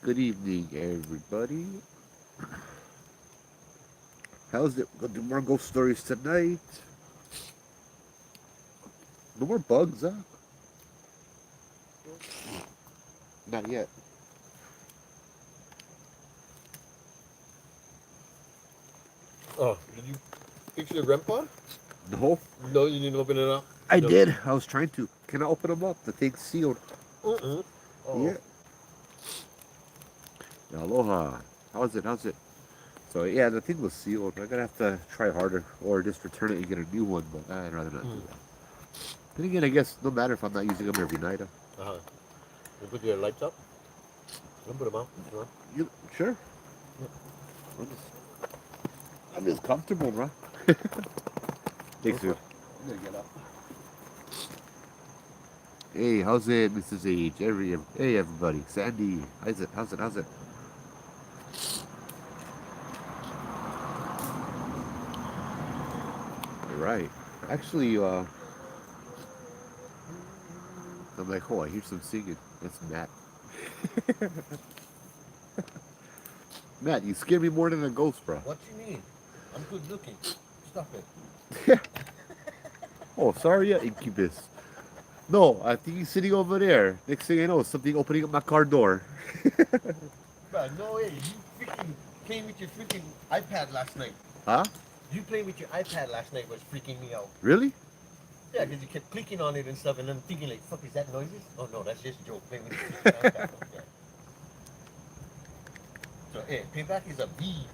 Good evening, everybody. How's it? We'll do more ghost stories tonight. No more bugs, huh? Not yet. Oh, did you fix your REM pod? No, No, you didn't open it up? I No. did. I was trying to. Can I open them up? The thing's sealed. Uh-uh. Oh. Yeah. Aloha. How's it? How's it? So yeah, the thing was sealed. I'm gonna have to try harder, or just return it and get a new one. But I'd rather not do Mm. that. Then again, I guess no matter if I'm not using them every night. Uh-huh. You put your lights up? You can put them out if you want. You sure? Yep. I'm just, I'm just comfortable, bro. Go Thanks, for dude. it. I'm gonna get up. Hey, how's it, Mrs. H? Hey, everybody. Sandy, how's it? How's it? How's it? All right. Actually, I'm like, oh, I hear some singing. That's Matt. Matt, you scare me more than a ghost, bro. What you mean? I'm good looking. Stop it. Oh, sorry, yeah, Incubus. No, I think he's sitting over there. Next thing I know, something opening up my car door. Bro, no way. You freaking playing with your freaking iPad last night. Huh? You playing with your iPad last night was freaking me out. Really? Yeah, because you kept clicking on it and stuff, and I'm thinking like, fuck, is that noises? Oh no, that's just Joe playing with his freaking iPad. Okay. So, hey, payback is a B.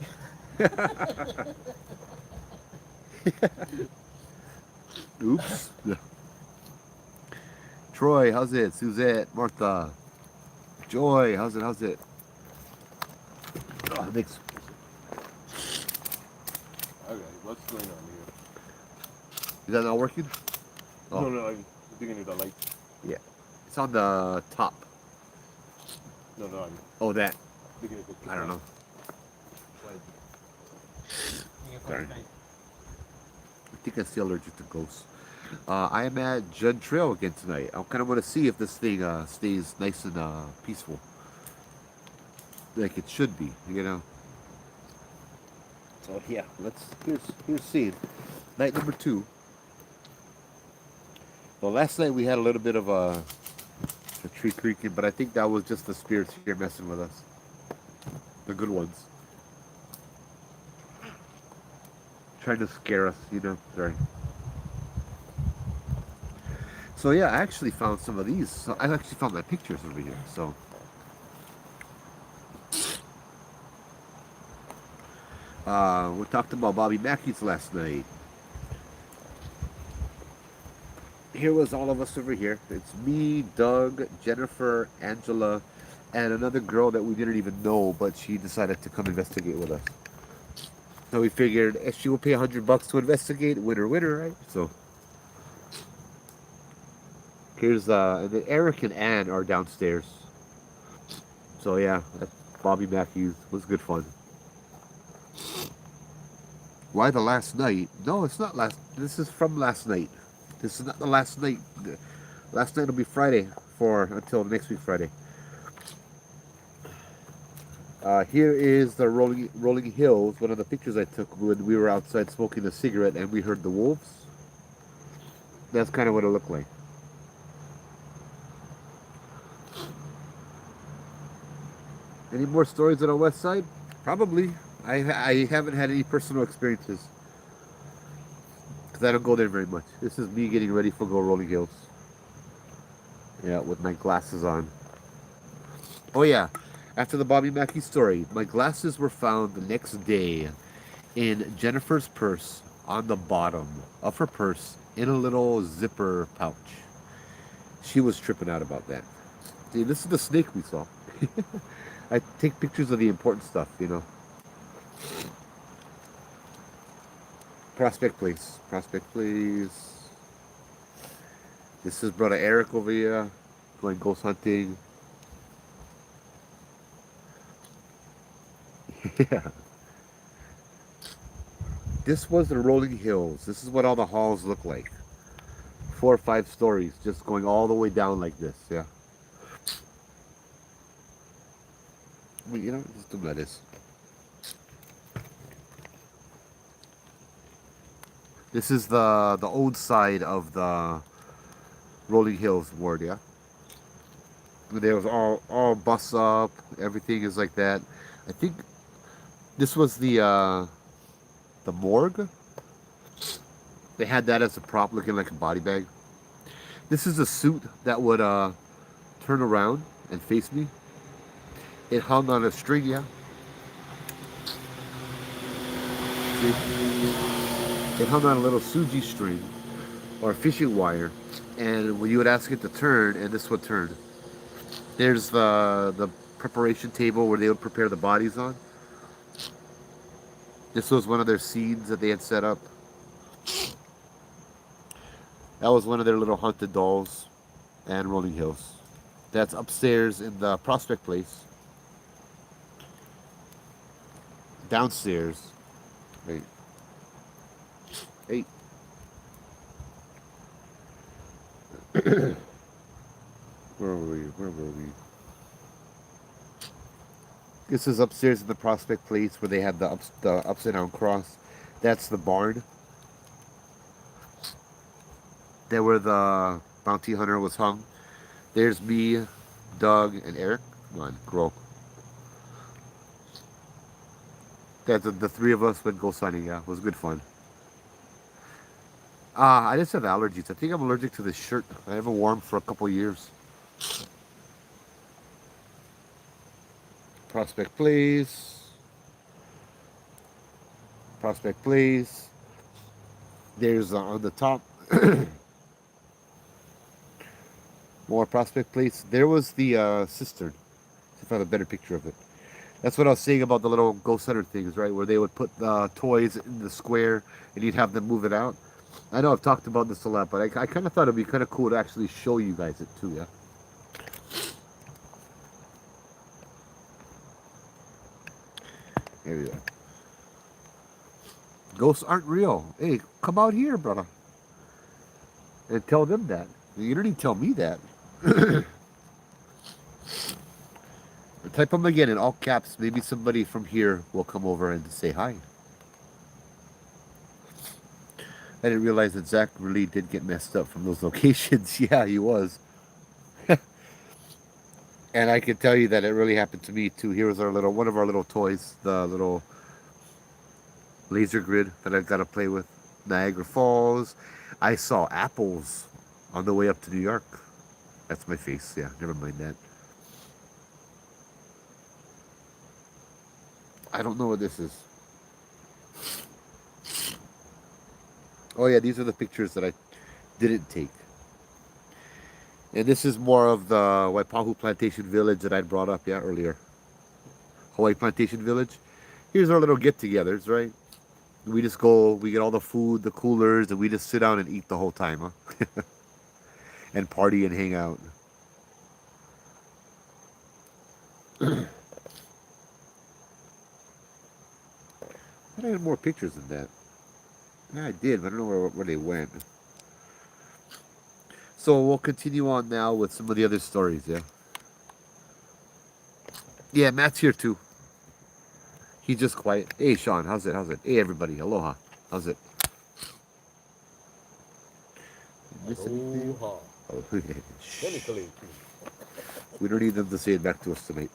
Oops. Troy, how's it? Suzette, Martha, Joy, how's it? How's it? Oh, mix. Okay, what's going on here? Is that not working? Oh. No, no, I'm thinking of the light. Yeah. It's on the top. No, no, I'm Oh, that. thinking of the I don't know. Sorry. I think I'm still allergic to ghosts. I am at Judd Trail again tonight. I kind of want to see if this thing stays nice and peaceful. Like it should be, you know. So yeah, here's scene. Night number 2. Well, last night we had a little bit of a tree creaking, but I think that was just the spirits here messing with us. The good ones. Trying to scare us, you know. Sorry. So yeah, I actually found some of these. So I actually found my pictures over here. So we talked about Bobby Mackey's last night. Here was all of us over here. It's me, Doug, Jennifer, Angela, and another girl that we didn't even know, but she decided to come investigate with us. So we figured if she will pay $100 to investigate, winner, winner, right? So here's and then Eric and Ann are downstairs. So yeah, that's Bobby Matthews was good fun. Why the last night? No, it's not last. This is from last night. This is not the last night. Last night will be Friday for until next week Friday. Here is the rolling hills. One of the pictures I took when we were outside smoking a cigarette and we heard the wolves. That's kind of what it looked like. Any more stories on the west side? Probably. I haven't had any personal experiences because I don't go there very much. This is me getting ready for go rolling hills. Yeah, with my glasses on. Oh yeah, after the Bobby Mackey story, my glasses were found the next day in Jennifer's purse on the bottom of her purse in a little zipper pouch. She was tripping out about that. See, this is the snake we saw. I take pictures of the important stuff, you know. Prospect Place. Prospect Place. This is brother Eric over here going ghost hunting. Yeah. This was the rolling hills. This is what all the halls look like. 4 or 5 stories, just going all the way down like this. Yeah. Well, you know, just do lettuce. This is the old side of the Rolling Hills ward, yeah. There was all bus up. Everything is like that. I think this was the morgue. They had that as a prop, looking like a body bag. This is a suit that would turn around and face me. It hung on a string, yeah. See? It hung on a little suji string or a fishing wire, and when you would ask it to turn, and this would turn. There's the preparation table where they would prepare the bodies on. This was one of their scenes that they had set up. That was one of their little haunted dolls and Rolling Hills. That's upstairs in the Prospect Place. Downstairs. Wait. Hey. Where were we? Where were we? This is upstairs in the Prospect Place where they had the upside down cross. That's the barn. There where the bounty hunter was hung. There's me, Doug, and Eric. Come on, grow. That's the three of us went ghost hunting. Yeah, it was good fun. I just have allergies. I think I'm allergic to this shirt. I haven't worn for a couple years. Prospect Place. Prospect Place. There's on the top. More Prospect Place. There was the cistern. If I have a better picture of it. That's what I was saying about the little ghost hunter things, right? Where they would put the toys in the square and you'd have them move it out. I know I've talked about this a lot, but I kind of thought it'd be kind of cool to actually show you guys it too, yeah? Here we go. Ghosts aren't real. Hey, come out here, brother. And tell them that. You don't need to tell me that. Type them again in all caps. Maybe somebody from here will come over and say hi. I didn't realize that Zach really did get messed up from those locations. Yeah, he was. And I can tell you that it really happened to me too. Here was one of our little toys, the little laser grid that I've got to play with. Niagara Falls. I saw apples on the way up to New York. That's my face. Yeah, never mind that. I don't know what this is. Oh yeah, these are the pictures that I didn't take. And this is more of the Waipahu Plantation Village that I brought up, yeah, earlier. Hawaii Plantation Village. Here's our little get-togethers, right? We just go, we get all the food, the coolers, and we just sit down and eat the whole time, huh? And party and hang out. I had more pictures than that. Yeah, I did, but I don't know where they went. So we'll continue on now with some of the other stories, yeah? Yeah, Matt's here too. He's just quiet. Hey, Sean, how's it? How's it? Hey, everybody, aloha. How's it? Aloha. We don't need them to say it back to us tonight.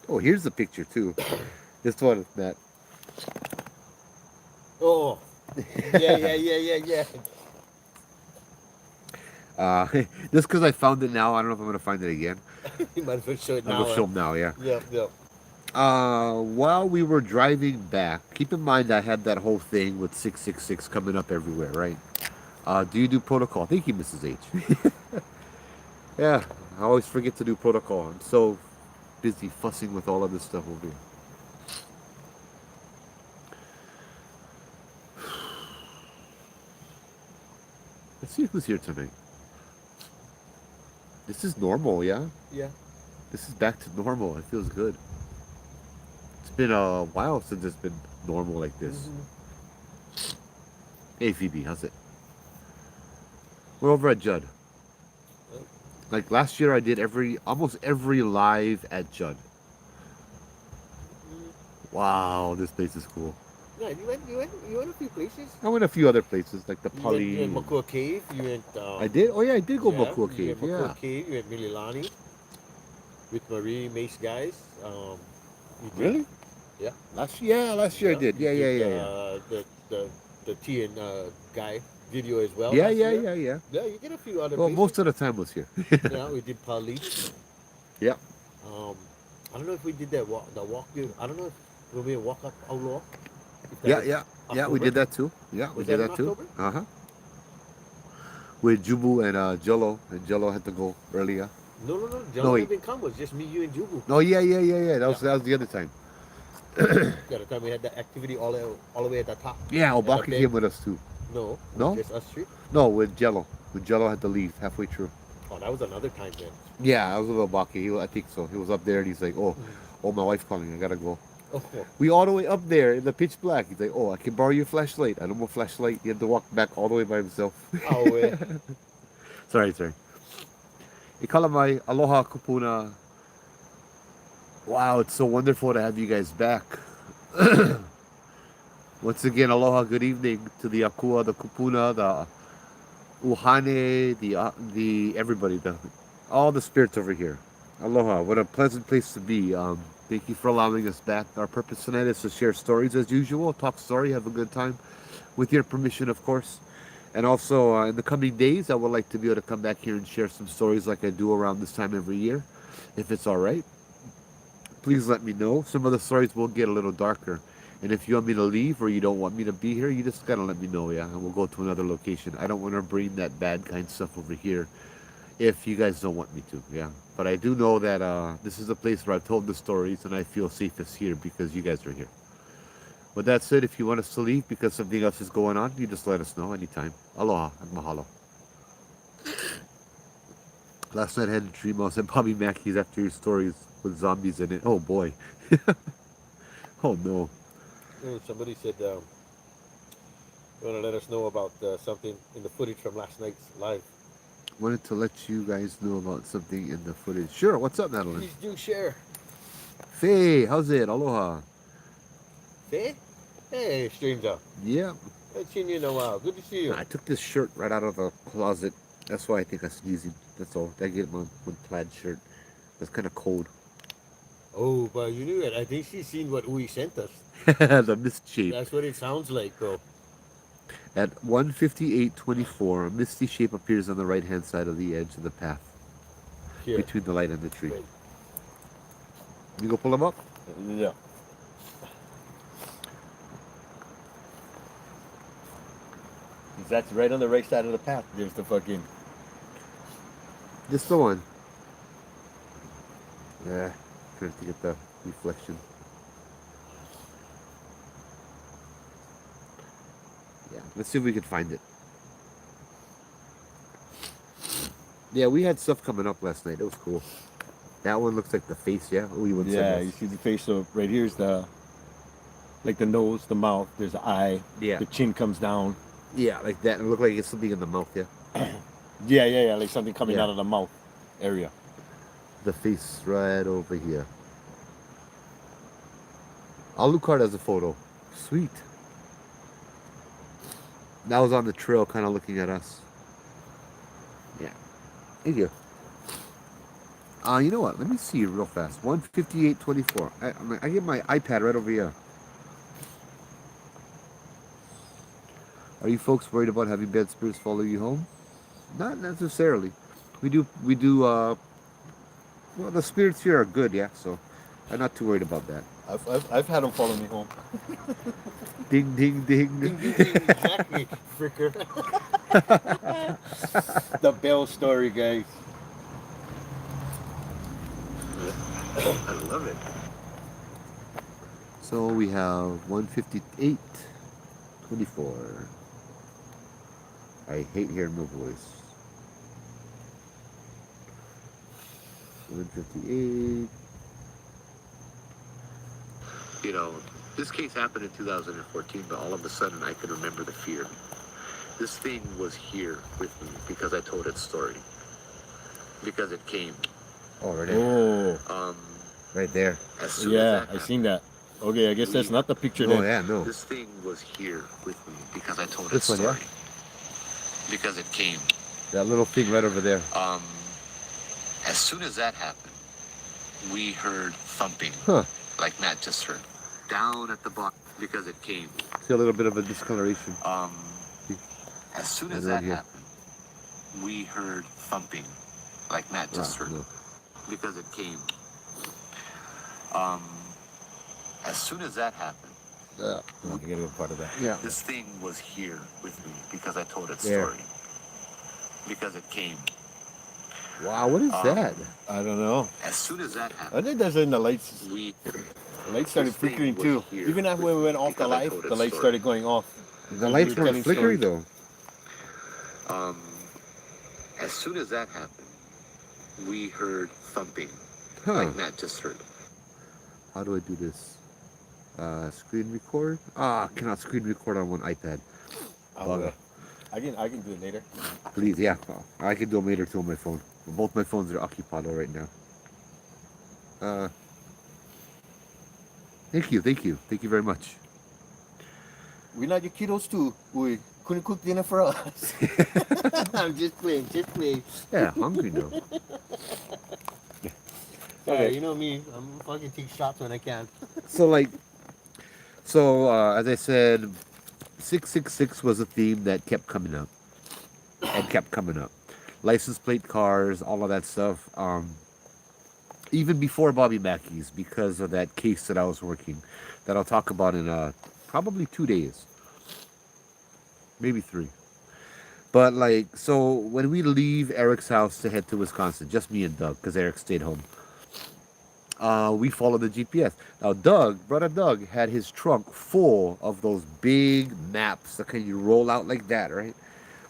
Oh, here's the picture too. This one, Matt. Oh, yeah. Just because I found it now, I don't know if I'm gonna find it again. You might as well show it I'm now. gonna film now, yeah. Yep. While we were driving back, keep in mind I had that whole thing with 666 coming up everywhere, right? Do you do protocol? Thank you, Mrs. H. Yeah, I always forget to do protocol. I'm so busy fussing with all of this stuff over here. Let's see who's here tonight. This is normal, yeah? Yeah. This is back to normal. It feels good. It's been a while since it's been normal like this. Mm-hmm. Hey, Phoebe, how's it? We're over at Judd. Like last year, I did almost every live at Judd. Mm, Wow, this place is cool. yeah, you went a few places. I went a few other places like the You went Poly. Makua Cave. You went I did. Oh yeah, I did go yeah, Makua you Cave. went Yeah. Makua Cave. You went Mililani with Marie Mace guys. You did Really? yeah Last year I yeah. did. You Yeah, yeah, did yeah, yeah. the T and guy video as well Yeah, last yeah, year. yeah, yeah. Yeah, you did a few other Well, places. most of the time was here. Yeah, we did Pali. Yeah. Um, I don't know if we did that walk. The walk. I don't know if when we walk up Outlaw. If that Yeah, was yeah. Yeah, we October. did that too. Yeah, we Was did that in that too. October? Uh-huh. With Jubu and Jello. And Jello had to go earlier. No, no, no. No, Jello wait. didn't come. It was just me, you, and Jubu. No, yeah, yeah, yeah, yeah. That Yeah. was the other time. Yeah, the time we had that activity all the way at the top. Yeah, At the Obaki big. came with us too. No, No? just us three. No, with Jello. With Jello had to leave halfway through. Oh, that was another time then. Yeah, I was with Obaki. I think so. He was up there and he's like, oh, Mm. oh, my wife's calling. I gotta go. Oh, We all the way up there in the pitch black. He's like, oh, I can borrow your flashlight. I don't want flashlight. He had to walk back all the way by himself. oh, Sorry, sorry. Ikala mai aloha kupuna. Wow, it's so wonderful to have you guys back. Once again, aloha, good evening to the akua, the kupuna, the uhane, the everybody, all the spirits over here. Aloha, what a pleasant place to be. Thank you for allowing us back. Our purpose tonight is to share stories as usual, talk story, have a good time, with your permission, of course. And also, in the coming days, I would like to be able to come back here and share some stories like I do around this time every year, if it's all right. Please let me know. Some of the stories will get a little darker. And if you want me to leave or you don't want me to be here, you just gotta let me know, yeah? And we'll go to another location. I don't want to bring that bad kind of stuff over here if you guys don't want me to, yeah? But I do know that this is a place where I've told the stories and I feel safest here because you guys are here. With that said, if you want us to leave because something else is going on, you just let us know anytime. Aloha and mahalo. Last night I had a dream I was at Bobby Mackey's after your stories with zombies in it. Oh boy. Oh no. somebody said you want to let us know about something in the footage from last night's live. Wanted to let you guys know about something in the footage. Sure, what's up, Madeline? Please do share. Faye, how's it? Aloha. Hey, hey, stranger. Yeah. Haven't seen you in a while. Good to see you. I took this shirt right out of the closet. That's why I think I'm sneezing. That's all. I get my plaid shirt. It's kind of cold. Oh, but you knew it. I think she's seen what we sent us. The mist shape. That's what it sounds like, bro. At 1:58:24, a misty shape appears on the right-hand side of the edge of the path Here. between the light and the tree. Wait. You go pull them up? Yeah. That's right on the right side of the path. There's the fucking. Just the one. Yeah, trying to get the reflection. Yeah, let's see if we can find it. Yeah, we had stuff coming up last night. It was cool. That one looks like the face, yeah? Oh, you wouldn't say Yeah, that. you see the face. So right here's the, like the nose, the mouth. There's the eye. Yeah. The chin comes down. Yeah, like that. It looked like it's something in the mouth, yeah? Yeah, like something coming Yeah. out of the mouth area. The face right over here. Alucard has a photo. Sweet. That was on the trail, kind of looking at us. Yeah. Thank you. You know what? Let me see real fast. 1:58:24. I get my iPad right over here. Are you folks worried about having bad spirits follow you home? Not necessarily. We do. Well, the spirits here are good, yeah. So I'm not too worried about that. I've had them follow me home. Ding, ding, ding. Exactly, fricker. The bell story, guys. I love it. So we have 1:58:24. I hate hearing my voice. 1:58. You know, this case happened in 2014, but all of a sudden I can remember the fear. This thing was here with me because I told its story. because it came. Oh, right there. Oh, Right there. As soon as yeah, that I happened, seen that. Okay, I guess that's not the picture Oh, then. yeah, no. this thing was here with me because I told This its one, yeah? story. Because it came. That little thing right over there. As soon as that happened, we heard thumping, Huh. like Matt just heard, down at the bottom because it came. See a little bit of a discoloration. As soon And as right that here. happened, we heard thumping, like Matt just heard, no. because it came. As soon as that happened, Oh, I gotta go part of that. Yeah. this thing was here with me because I told its There. story. Because it came. Wow, what is that? I don't know. As soon as that I happened, think that's in the lights. we The lights started This thing flickering was too. here Even after we went off the because I light, told the its lights story. started going off. The lights we were weren't telling flickering stories. though. as soon as that happened, we heard thumping, Huh. like Matt just heard. How do I do this? Screen record? I cannot screen record on one iPad. Bugger. I can do it later. Please, yeah. I can do them later too on my phone. Both my phones are occupied right now. Thank you very much. We like your kiddos too. We couldn't cook dinner for us. I'm just playing. Yeah, hungry now. Okay, you know me. I'm fucking take shots when I can. So as I said, 666 was a theme that kept coming up and kept coming up. License plate cars, all of that stuff. Even before Bobby Mackey's, because of that case that I was working, that I'll talk about in probably 2 days, maybe 3. But so when we leave Eric's house to head to Wisconsin, just me and Doug, because Eric stayed home, we followed the GPS. Now, brother Doug, had his trunk full of those big maps that can you roll out like that, right?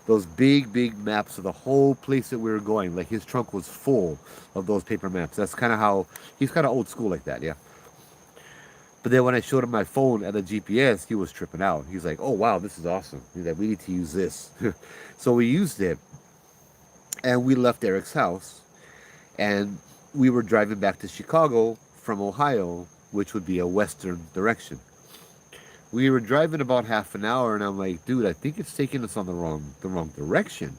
Those big maps of the whole place that we were going. Like his trunk was full of those paper maps. That's kind of how he's kind of old school like that, yeah. But then when I showed him my phone and the GPS, he was tripping out. He's like, "Oh wow, this is awesome. He's like, we need to use this." So we used it, and we left Eric's house, and we were driving back to Chicago from Ohio, which would be a western direction. We were driving about half an hour, and I'm like, "Dude, I think it's taking us on the wrong direction."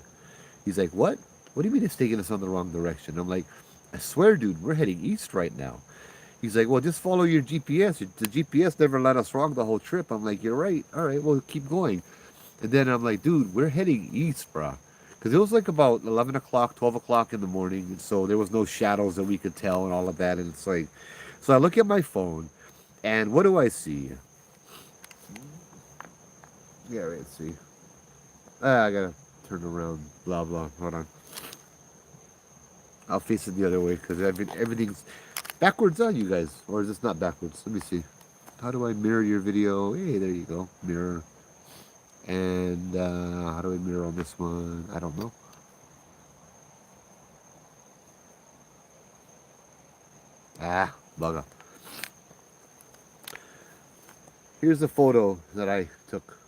He's like, "What? What do you mean it's taking us on the wrong direction?" I'm like, "I swear, dude, we're heading east right now." He's like, "Well, just follow your GPS. The GPS never led us wrong the whole trip." I'm like, "You're right. All right, well, keep going." And then I'm like, "Dude, we're heading east, brah." Because it was like about 11 o'clock, 12 o'clock in the morning. And so there was no shadows that we could tell and all of that. And it's like, so I look at my phone, and what do I see? Yeah, right, let's see. I gotta turn around, blah, blah. Hold on. I'll face it the other way because everything's backwards on you guys. Or is this not backwards? Let me see. How do I mirror your video? Hey, there you go. Mirror. And how do I mirror on this one? I don't know. Bugger. Here's a photo that I took.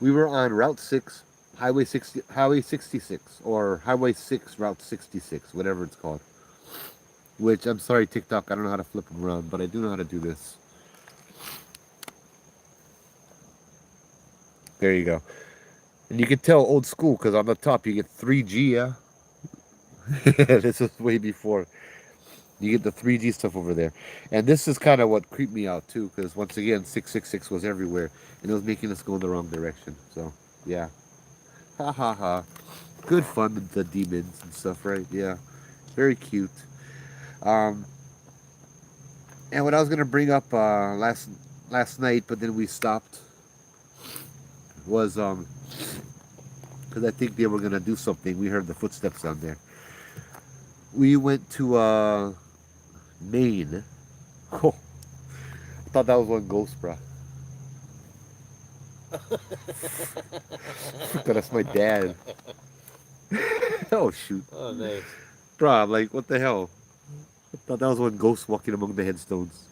We were on Route 6, Highway 66, or Highway 6, Route 66, whatever it's called. Which, I'm sorry, TikTok, I don't know how to flip them around, but I do know how to do this. There you go. And you can tell old school, because on the top you get 3G, yeah? This is way before. You get the 3G stuff over there. And this is kind of what creeped me out, too, because once again, 666 was everywhere, and it was making us go in the wrong direction. So, yeah. Ha ha ha. Good fun with the demons and stuff, right? Yeah. Very cute. And what I was going to bring up last night, but then we stopped, was because I think they were going to do something. We heard the footsteps down there. We went to Maine. Oh, I thought that was one ghost, bro. That's my dad. Oh, shoot. Oh, nice. Bro, I'm like, what the hell? I thought that was one ghost walking among the headstones.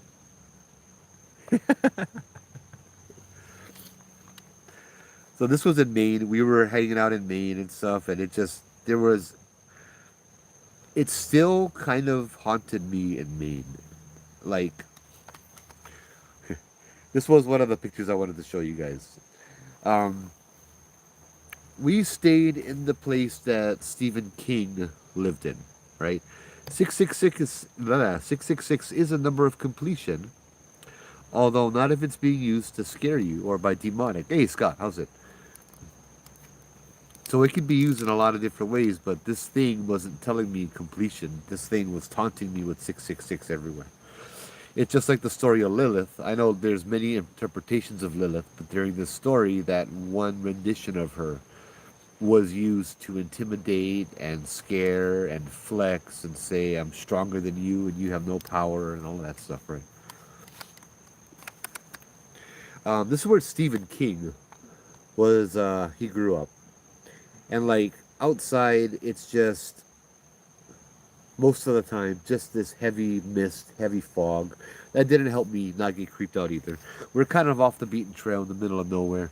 So this was in Maine. We were hanging out in Maine and stuff, and there was it still kind of haunted me in Maine. Like, this was one of the pictures I wanted to show you guys. Um, we stayed in the place that Stephen King lived in, right? 666 is a number of completion, although not if it's being used to scare you or by demonic. Hey, Scott, how's it? So it can be used in a lot of different ways, but this thing wasn't telling me completion. This thing was taunting me with 666 everywhere. It's just like the story of Lilith. I know there's many interpretations of Lilith, but during this story, that one rendition of her was used to intimidate and scare and flex and say, I'm stronger than you and you have no power and all that stuff, right? This is where Stephen King was, he grew up. And like outside, it's just most of the time just this heavy mist, heavy fog. That didn't help me not get creeped out either. We're kind of off the beaten trail in the middle of nowhere.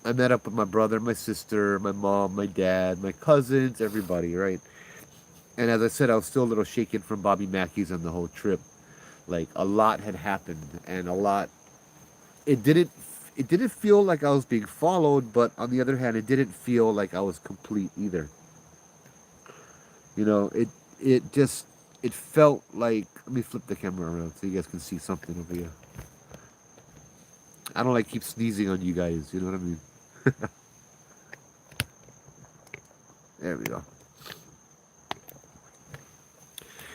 I met up with my brother, my sister, my mom, my dad, my cousins, everybody, right? And as I said, I was still a little shaken from Bobby Mackey's on the whole trip. Like a lot had happened, and a lot. It didn't. It didn't feel like I was being followed, but on the other hand, it didn't feel like I was complete either. You know, it just it felt like. Let me flip the camera around so you guys can see something over here. I don't like keep sneezing on you guys. You know what I mean? There we go.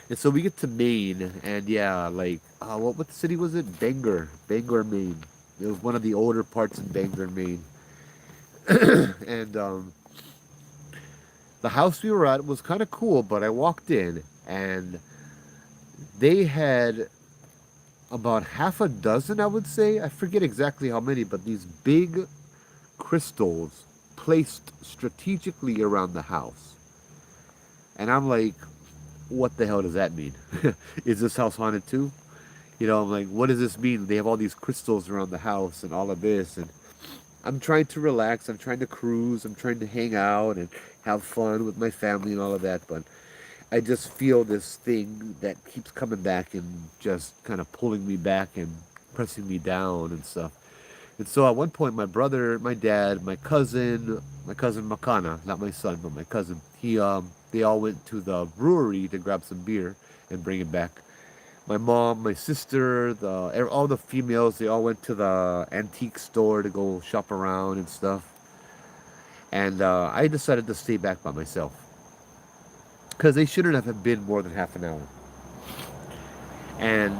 And so we get to Maine, and yeah, like, what city was it? Bangor, Maine. It was one of the older parts in Bangor, Maine. And the house we were at was kind of cool, but I walked in, and they had about half a dozen, I would say. I forget exactly how many, but these big crystals placed strategically around the house. And I'm like, what the hell does that mean? Is this house haunted too? You know, I'm like, what does this mean? They have all these crystals around the house and all of this. And I'm trying to relax. I'm trying to cruise. I'm trying to hang out and have fun with my family and all of that. But I just feel this thing that keeps coming back and just kind of pulling me back and pressing me down and stuff. And so at one point, my brother, my dad, my cousin Makana, not my son, but my cousin, they all went to the brewery to grab some beer and bring it back. My mom, my sister, all the females, they all went to the antique store to go shop around and stuff. And I decided to stay back by myself because they shouldn't have been more than half an hour. And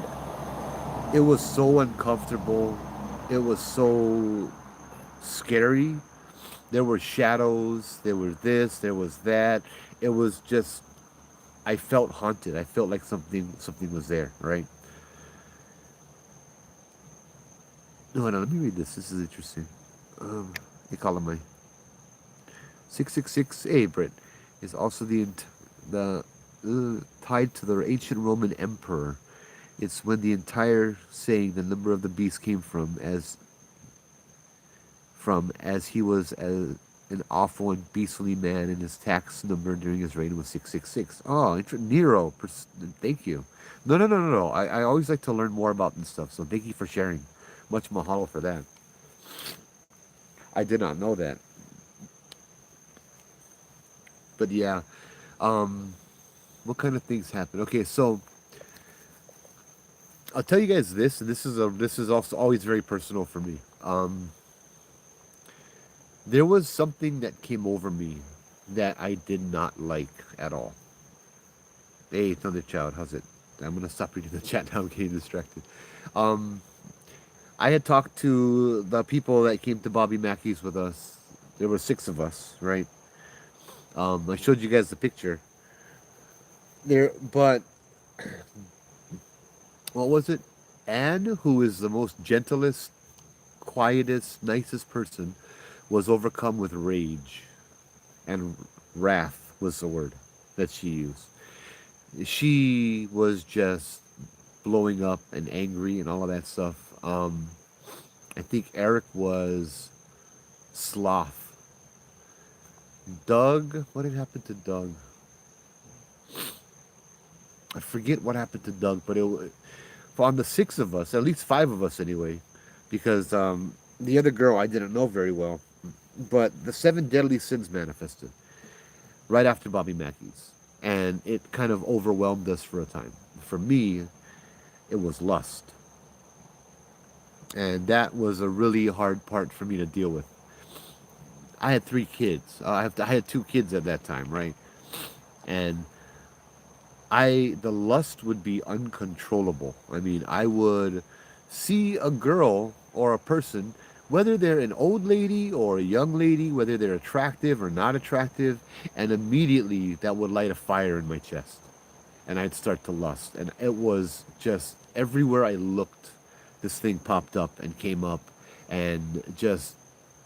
it was so uncomfortable. It was so scary. There were shadows. There was this. There was that. It was just. I felt haunted. I felt like something was there. Right. No, hold on. Let me read this. This is interesting. They call it my 666. A Brit is also the tied to the ancient Roman emperor. It's when the entire saying the number of the beast came as he was an awful and beastly man, and his tax number during his reign was 666. Oh, Nero. Thank you. No. I always like to learn more about this stuff, so thank you for sharing. Much mahalo for that. I did not know that. But yeah, what kind of things happen? Okay, so I'll tell you guys this, and this is also always very personal for me. There was something that came over me that I did not like at all. Hey, Thunder Child, how's it? I'm gonna stop reading the chat now. I'm getting distracted. Um, I had talked to the people that came to Bobby Mackey's with us. There were 6 of us, right? I showed you guys the picture there, but what was it? Anne, who is the most gentlest, quietest, nicest person, was overcome with rage, and wrath was the word that she used. She was just blowing up and angry and all of that stuff. I think Eric was sloth. Doug, what had happened to Doug? I forget what happened to Doug, but on the six of us, at least five of us anyway, because the other girl I didn't know very well, but the seven deadly sins manifested right after Bobby Mackey's, and it kind of overwhelmed us for a time. For me, it was lust, and that was a really hard part for me to deal with. I had three kids. I had two kids at that time, right? And the lust would be uncontrollable. I mean, I would see a girl or a person, whether they're an old lady or a young lady, whether they're attractive or not attractive, and immediately that would light a fire in my chest. And I'd start to lust. And it was just everywhere I looked, this thing popped up and came up. And just,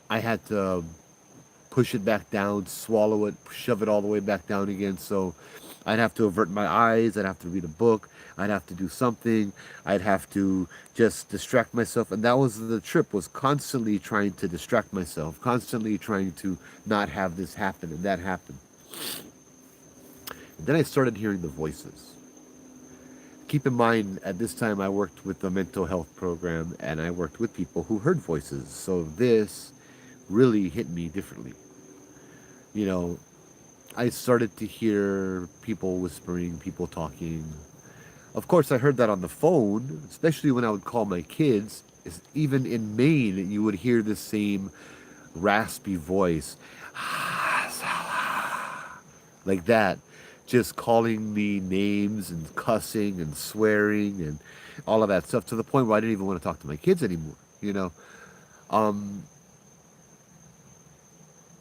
I had to push it back down, swallow it, shove it all the way back down again. So I'd have to avert my eyes, I'd have to read a book, I'd have to do something, I'd have to just distract myself. And that was the trip, was constantly trying to distract myself, constantly trying to not have this happen and that happen. And then I started hearing the voices. Keep in mind, at this time I worked with the mental health program and I worked with people who heard voices. So this really hit me differently. You know, I started to hear people whispering, people talking. Of course, I heard that on the phone, especially when I would call my kids. Even in Maine, you would hear the same raspy voice, like that, just calling me names and cussing and swearing and all of that stuff, to the point where I didn't even want to talk to my kids anymore. You know, um,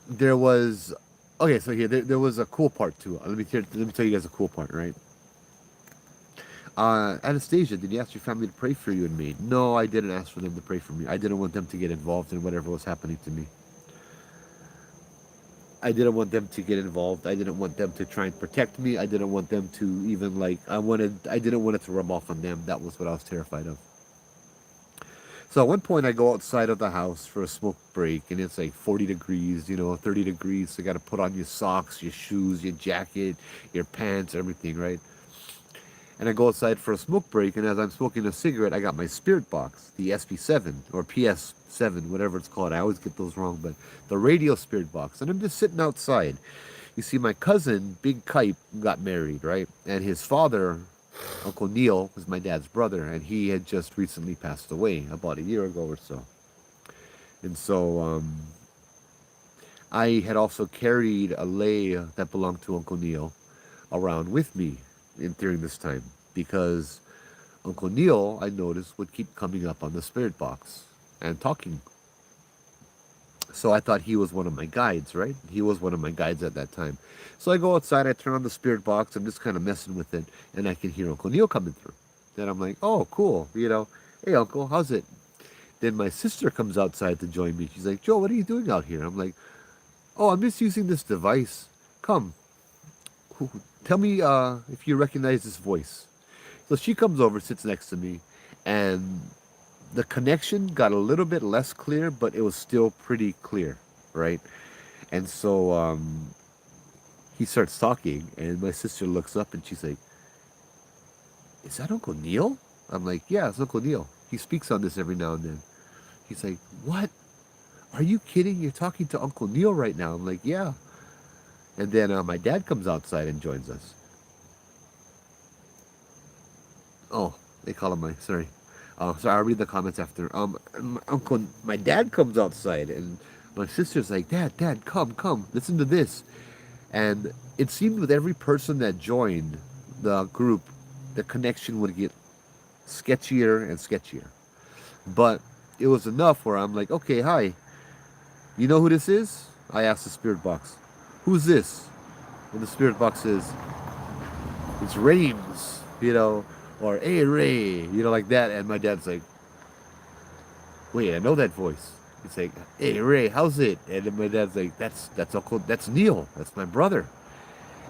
there was okay. So here, there was a cool part to it. Let me tell you guys a cool part, right? Anastasia, did you ask your family to pray for you and me? No, I didn't ask for them to pray for me. I didn't want them to get involved in whatever was happening to me. I didn't want them to get involved. I didn't want them to try and protect me. I didn't want them to even like. I didn't want it to rub off on them. That was what I was terrified of. So at one point, I go outside of the house for a smoke break, and it's like 40 degrees, 30 degrees. So you got to put on your socks, your shoes, your jacket, your pants, everything, right? And I go outside for a smoke break, and as I'm smoking a cigarette, I got my spirit box, the SP7 or PS7, whatever it's called. I always get those wrong, but the radio spirit box. And I'm just sitting outside. You see, my cousin, Big Kipe, got married, right? And his father, Uncle Neil, was my dad's brother, and he had just recently passed away about a year ago or so. And so I had also carried a lei that belonged to Uncle Neil around with me during this time, because Uncle Neil, I noticed, would keep coming up on the spirit box and talking. So I thought he was one of my guides, right? He was one of my guides at that time. So I go outside, I turn on the spirit box, I'm just kind of messing with it, and I can hear Uncle Neil coming through. Then I'm like, oh, cool, hey, Uncle, how's it? Then my sister comes outside to join me. She's like, Joe, what are you doing out here? I'm like, oh, I'm just using this device. Come, tell me if you recognize this voice. So she comes over, sits next to me, and the connection got a little bit less clear, but it was still pretty clear, right? And so he starts talking, and my sister looks up, and she's like, is that Uncle Neil? I'm like, yeah, it's Uncle Neil. He speaks on this every now and then. He's like, what? Are you kidding? You're talking to Uncle Neil right now. I'm like, yeah. And then my dad comes outside and joins us. Oh, they call him sorry. Sorry, I'll read the comments after. My dad comes outside, and my sister's like, Dad, come, listen to this. And it seemed with every person that joined the group, the connection would get sketchier and sketchier. But it was enough where I'm like, okay, hi. You know who this is? I asked the spirit box. Who's this? And the spirit box says, it's Rames, or hey Ray, like that. And my dad's like, wait, I know that voice. He's like, hey Ray, how's it? And then my dad's like, that's Neil, that's my brother.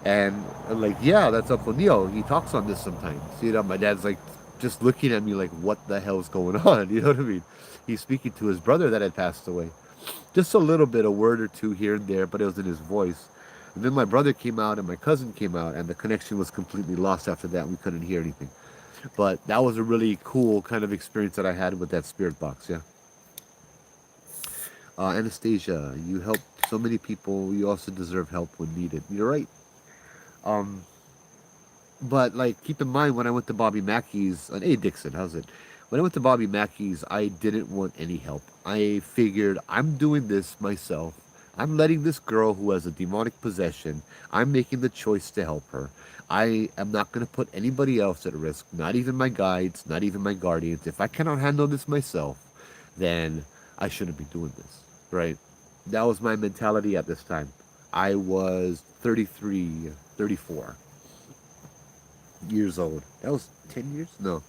And I'm like, yeah, that's Uncle Neil. He talks on this sometimes. My dad's like just looking at me like, what the hell's going on? You know what I mean? He's speaking to his brother that had passed away. Just a little bit, a word or two here and there, but it was in his voice. And then my brother came out and my cousin came out, and the connection was completely lost after that. We couldn't hear anything. But that was a really cool kind of experience that I had with that spirit box. Yeah. Anastasia, you help so many people. You also deserve help when needed. You're right. Um, but like, keep in mind when I went to Bobby Mackey's, hey Dixon, how's it? When I went to Bobby Mackey's, I didn't want any help. I figured I'm doing this myself. I'm letting this girl who has a demonic possession, I'm making the choice to help her. I am not going to put anybody else at risk, not even my guides, not even my guardians. If I cannot handle this myself, then I shouldn't be doing this, right? That was my mentality at this time. I was 33, 34 years old. That was 10 years? No.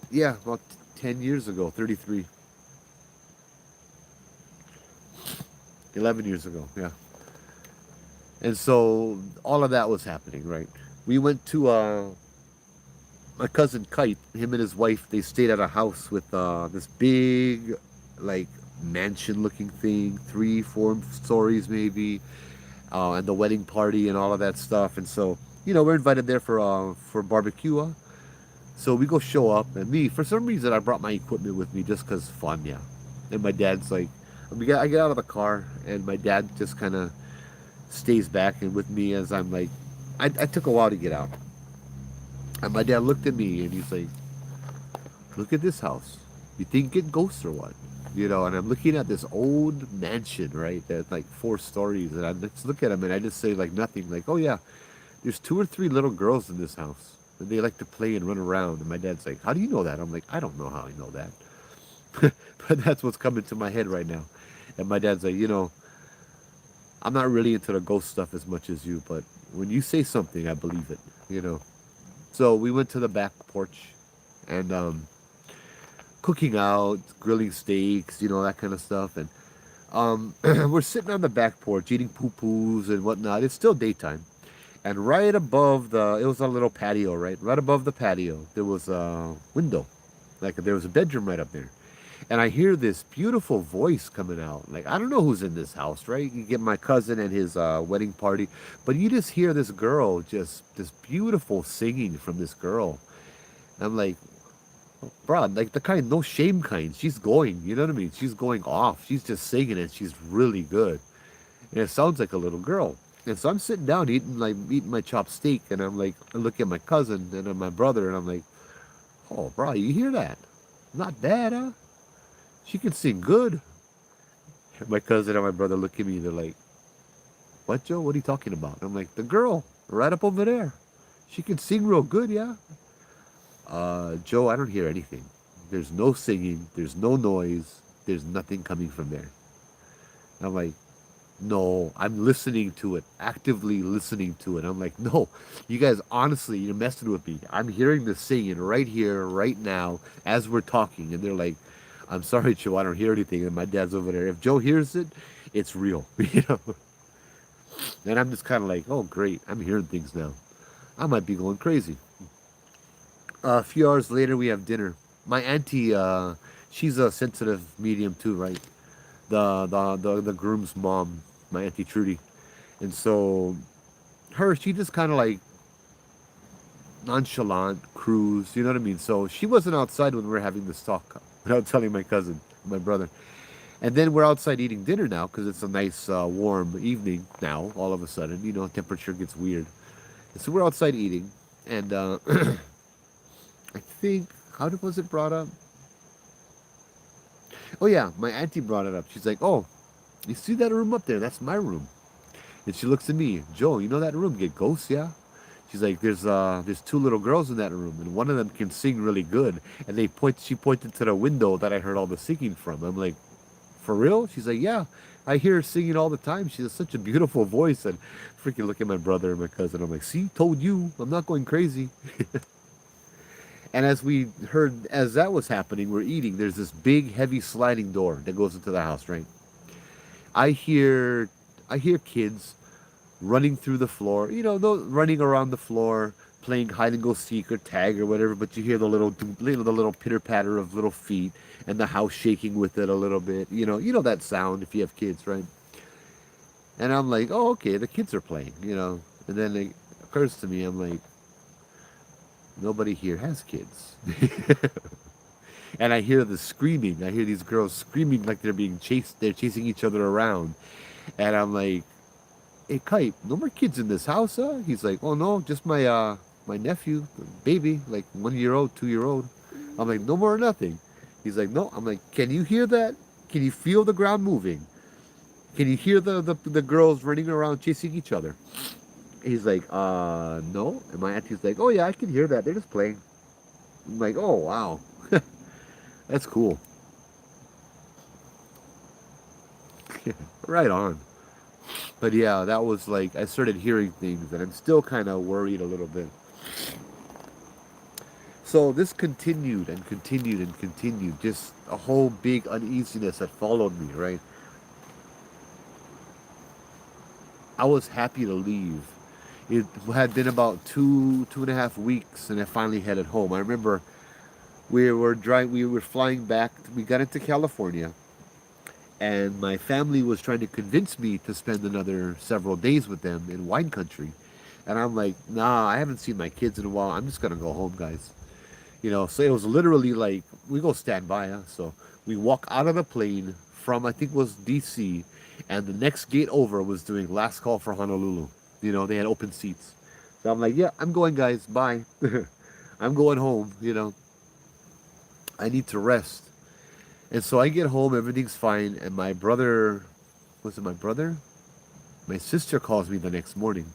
Yeah, about 10 years ago, 33. 11 years ago, yeah. And so all of that was happening, right? We went to my cousin Kite, him and his wife, they stayed at a house with this big, like, mansion looking thing, 3, 4 stories maybe, and the wedding party and all of that stuff. And so, we're invited there for barbecue. So we go show up, and me, for some reason, I brought my equipment with me just 'cause fun, yeah. And my dad's like, I get out of the car, and my dad just kind of stays back and with me as I'm like, I took a while to get out. And my dad looked at me, and he's like, look at this house. You think it ghosts or what? And I'm looking at this old mansion, right? That's like 4 stories, and I just look at him, and I just say like nothing, like, oh yeah, there's 2 or 3 little girls in this house, and they like to play and run around. And my dad's like, how do you know that? I'm like, I don't know how I know that. But that's what's coming to my head right now. And my dad's like, I'm not really into the ghost stuff as much as you, but when you say something, I believe it. So we went to the back porch and cooking out, grilling steaks, that kind of stuff. And we're sitting on the back porch eating poo-poos and whatnot. It's still daytime. And right above it was a little patio, right? Right above the patio, there was a window. Like there was a bedroom right up there. And I hear this beautiful voice coming out. Like, I don't know who's in this house, right? You get my cousin and his wedding party. But you just hear this girl, just this beautiful singing from this girl. And I'm like, bro, like the kind, no shame kind. She's going, you know what I mean? She's going off. She's just singing and she's really good. And it sounds like a little girl. And so I'm sitting down eating my chopped steak. And I'm like, I look at my cousin and then my brother. And I'm like, oh, bro, you hear that? Not bad, huh? She can sing good. My cousin and my brother look at me. They're like, what, Joe? What are you talking about? I'm like, the girl right up over there. She can sing real good, yeah? Joe, I don't hear anything. There's no singing. There's no noise. There's nothing coming from there. I'm like, no, I'm listening to it. Actively listening to it. I'm like, no, you guys, honestly, you're messing with me. I'm hearing the singing right here, right now, as we're talking. And they're like, I'm sorry, Joe, I don't hear anything. And my dad's over there. If Joe hears it, it's real. And I'm just kind of like, oh, great. I'm hearing things now. I might be going crazy. A few hours later, we have dinner. My auntie, she's a sensitive medium too, right? The groom's mom, my auntie Trudy. And so she just kind of like nonchalant cruise, you know what I mean? So she wasn't outside when we were having this talk without telling my cousin, my brother. And then we're outside eating dinner now because it's a nice warm evening now. All of a sudden, temperature gets weird. And so we're outside eating, and I think was it brought up? Oh yeah, my auntie brought it up. She's like, "Oh, you see that room up there? That's my room." And she looks at me, Joe. You know that room get ghosts, yeah? She's like, there's 2 little girls in that room, and one of them can sing really good. And she pointed to the window that I heard all the singing from. I'm like, for real? She's like, yeah, I hear her singing all the time. She has such a beautiful voice. And freaking look at my brother and my cousin. I'm like, see, told you, I'm not going crazy. And as that was happening, we're eating. There's this big, heavy sliding door that goes into the house, right? I hear kids running through the floor, running around the floor, playing hide and go seek or tag or whatever. But you hear the little pitter patter of little feet and the house shaking with it a little bit. You know that sound if you have kids, right? And I'm like, oh, okay, the kids are playing, And then it occurs to me, I'm like, nobody here has kids. And I hear the screaming. I hear these girls screaming like they're being chased. They're chasing each other around. And I'm like, hey, Kite, no more kids in this house, huh? He's like, oh, no, just my nephew, baby, like 1 year old, 2 year old. I'm like, no more nothing. He's like, no. I'm like, can you hear that? Can you feel the ground moving? Can you hear the girls running around chasing each other? He's like, no. And my auntie's like, oh, yeah, I can hear that. They're just playing. I'm like, oh, wow. That's cool. Right on. But yeah, that was like, I started hearing things, and I'm still kind of worried a little bit. So this continued and continued and continued. Just a whole big uneasiness that followed me, right? I was happy to leave. It had been about 2.5 weeks, and I finally headed home. I remember we were flying back. We got into California, and my family was trying to convince me to spend another several days with them in wine country. And I'm like, nah, I haven't seen my kids in a while. I'm just gonna go home, guys. So it was literally like we go stand by, huh? So we walk out of the plane from I think it was DC, and the next gate over was doing last call for Honolulu. They had open seats. So I'm like, yeah, I'm going, guys. Bye. I'm going home. I need to rest. And so I get home, everything's fine, and my brother, was it my brother? My sister calls me the next morning,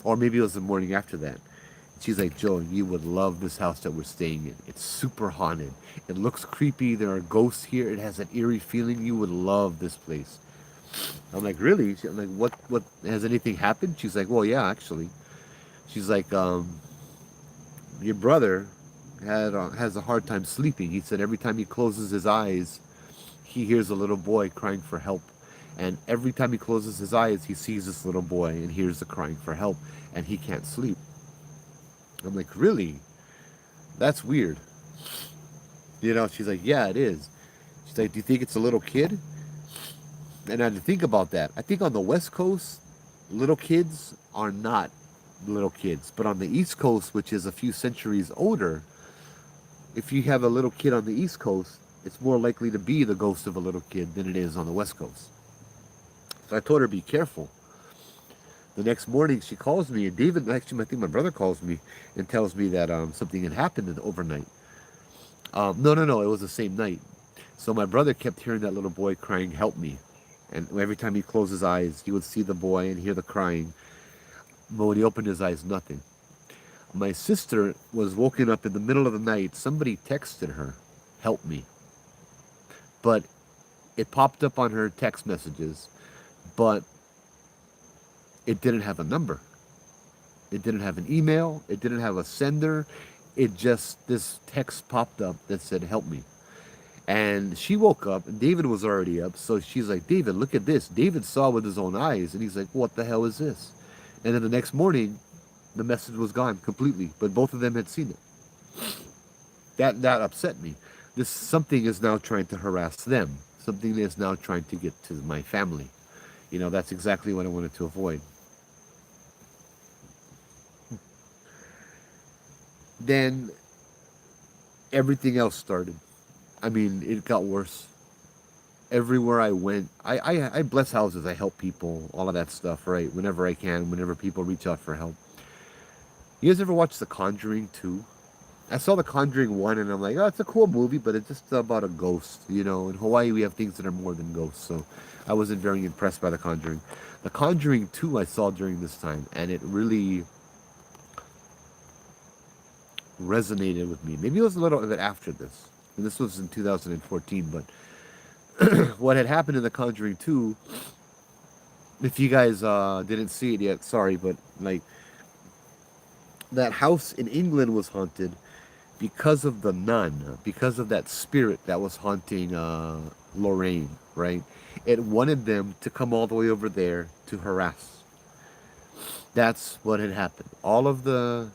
or maybe it was the morning after that. She's like, Joe, you would love this house that we're staying in. It's super haunted. It looks creepy. There are ghosts here. It has an eerie feeling. You would love this place. I'm like, really? I'm like, what, has anything happened? She's like, well, yeah, actually. She's like, your brother has a hard time sleeping. He said every time he closes his eyes, he hears a little boy crying for help. And every time he closes his eyes, he sees this little boy and hears the crying for help. And he can't sleep. I'm like, really? That's weird. She's like, yeah, it is. She's like, do you think it's a little kid? And I had to think about that. I think on the West Coast, little kids are not little kids. But on the East Coast, which is a few centuries older, if you have a little kid on the East Coast, it's more likely to be the ghost of a little kid than it is on the West Coast. So I told her, be careful. The next morning, she calls me, and David, actually, I think my brother calls me and tells me that something had happened overnight. No, it was the same night. So my brother kept hearing that little boy crying, help me. And every time he closed his eyes, he would see the boy and hear the crying. But when he opened his eyes, nothing. My sister was woken up in the middle of the night. Somebody texted her, help me. But it popped up on her text messages, but it didn't have a number. It didn't have an email. It didn't have a sender. This text popped up that said, help me. And she woke up, and David was already up. So she's like, David, look at this. David saw with his own eyes, and he's like, what the hell is this? And then the next morning, the message was gone completely, but both of them had seen it. That upset me. Something is now trying to harass them. Something is now trying to get to my family. That's exactly what I wanted to avoid. Then everything else started. I mean, it got worse. Everywhere I went, I bless houses, I help people, all of that stuff, right? Whenever I can, whenever people reach out for help. You guys ever watch The Conjuring 2? I saw The Conjuring 1 and I'm like, oh, it's a cool movie, but it's just about a ghost. In Hawaii we have things that are more than ghosts, so I wasn't very impressed by The Conjuring. The Conjuring 2 I saw during this time, and it really resonated with me. Maybe it was a little bit after this. And this was in 2014, but what had happened in The Conjuring 2, if you guys didn't see it yet, sorry, but like that house in England was haunted because of the nun, because of that spirit that was haunting Lorraine, right? It wanted them to come all the way over there to harass. That's what had happened. All of the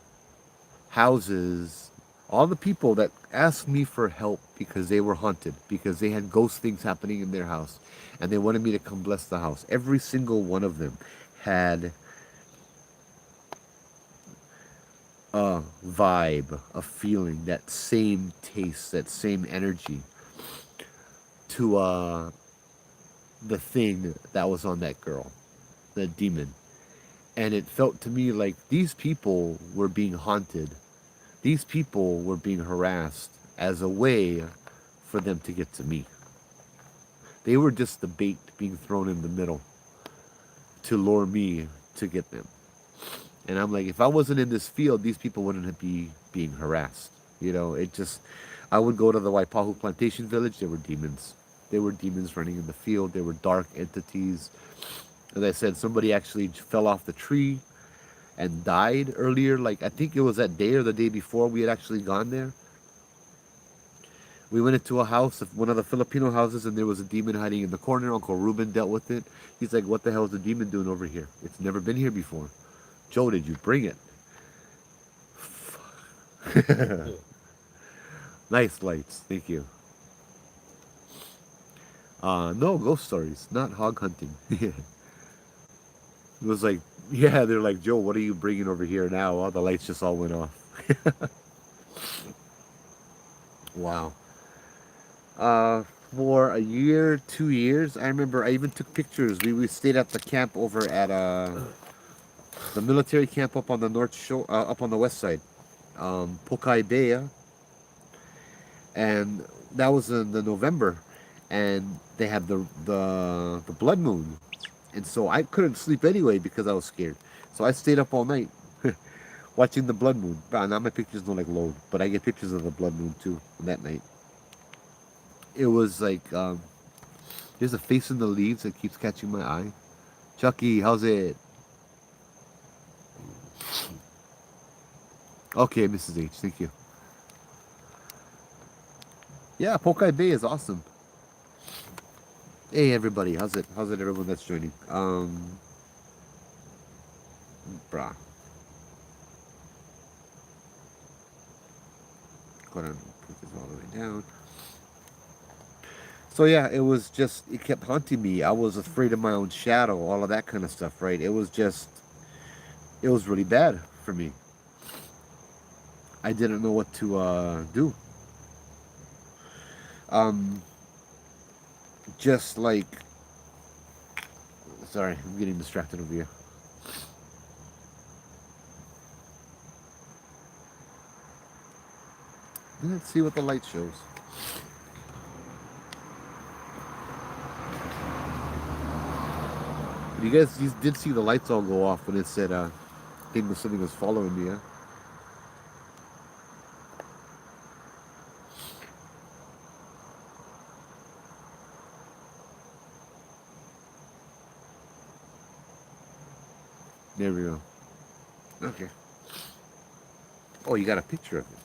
houses All the people that asked me for help because they were haunted, because they had ghost things happening in their house, and they wanted me to come bless the house. Every single one of them had a vibe, a feeling, that same taste, that same energy to the thing that was on that girl, the demon. And it felt to me like these people were being haunted. These people were being harassed as a way for them to get to me. They were just the bait being thrown in the middle to lure me to get them. And I'm like, if I wasn't in this field, these people wouldn't be being harassed. You know, it just, I would go to the Waipahu plantation village, there were demons. There were demons running in the field. There were dark entities. As I said, somebody actually fell off the tree and died earlier. Like, I think it was that day or the day before we had actually gone there. We went into a house, one of the Filipino houses, and there was a demon hiding in the corner. Uncle Ruben dealt with it. He's like, what the hell is the demon doing over here? It's never been here before. Joe, did you bring it? Nice lights. Thank you. No, ghost stories, not hog hunting. It was like, yeah, they're like, Joe, what are you bringing over here now? All the lights just all went off. Wow. For a year, 2 years, I remember I even took pictures. We stayed at the camp over at the military camp up on the north shore, up on the west side, Pokai Bay, and that was in the November, and they had the blood moon, and so I couldn't sleep anyway because I was scared. So I stayed up all night watching the blood moon. Now my pictures don't like load, but I get pictures of the blood moon too that night. It was like there's a face in the leaves that keeps catching my eye. Chucky, how's it? Okay, Mrs. H, thank you. Yeah, Pokai Bay is awesome. Hey everybody, how's it? How's it, everyone that's joining? Brah. Go on, put this all the way down. So yeah, it was just, it kept haunting me. I was afraid of my own shadow, all of that kind of stuff, right? It was just, it was really bad for me. I didn't know what to do. Just like, sorry, I'm getting distracted over here. Let's see what the light shows. You guys did see the lights all go off when it said something was following me, yeah? There we go. Okay. Oh, you got a picture of it.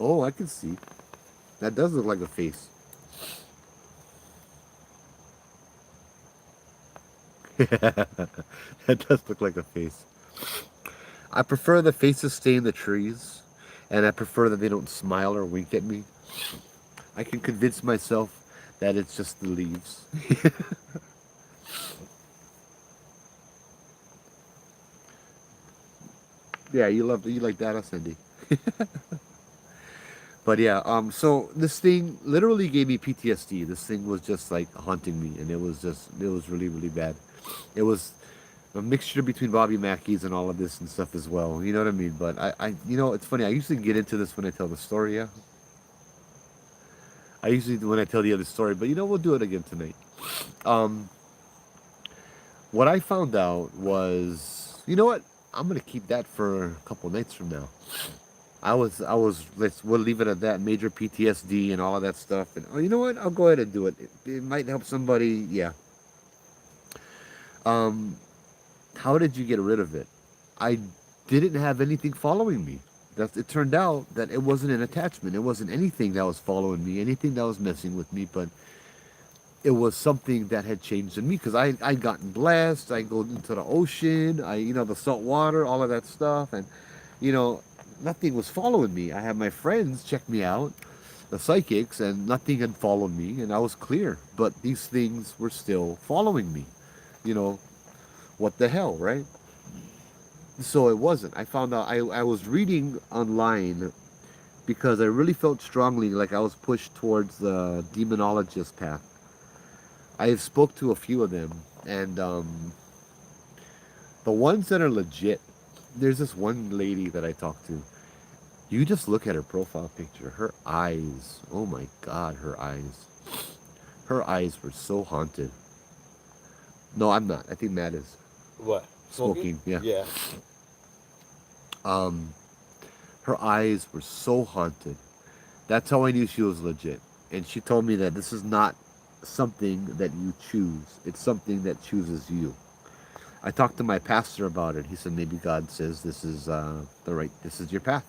Oh, I can see. That does look like a face. That does look like a face. I prefer the faces stay in the trees, and I prefer that they don't smile or wink at me. I can convince myself that it's just the leaves. Yeah, you like that, huh, Cindy? But yeah, so this thing literally gave me PTSD. This thing was just like haunting me, and it was really, really bad. It was a mixture between Bobby Mackey's and all of this and stuff as well. You know what I mean? But it's funny. I usually get into this when I tell the story. Yeah, I usually do when I tell the other story. But we'll do it again tonight. Um, what I found out was, you know what? I'm gonna keep that for a couple nights from now. We'll leave it at that. Major PTSD and all of that stuff. And oh, you know what? I'll go ahead and do it. It might help somebody. Yeah. How did you get rid of it? I didn't have anything following me. it turned out that it wasn't an attachment. It wasn't anything that was following me, anything that was messing with me, but it was something that had changed in me because I'd gotten blessed. I go into the ocean, the salt water, all of that stuff, and you know, nothing was following me. I had my friends check me out, the psychics, and nothing had followed me, and I was clear. But these things were still following me. You know, what the hell, right? So it wasn't. I found out I was reading online because I really felt strongly like I was pushed towards the demonologist path. I spoke to a few of them, and the ones that are legit, there's this one lady that I talked to. You just look at her profile picture. Her eyes, oh my God, her eyes. Her eyes were so haunted. No, I'm not. I think Matt is. What? Smoking, yeah. Yeah. Um, Her eyes were so haunted. That's how I knew she was legit. And she told me that this is not something that you choose. It's something that chooses you. I talked to my pastor about it. He said maybe God says this is your path.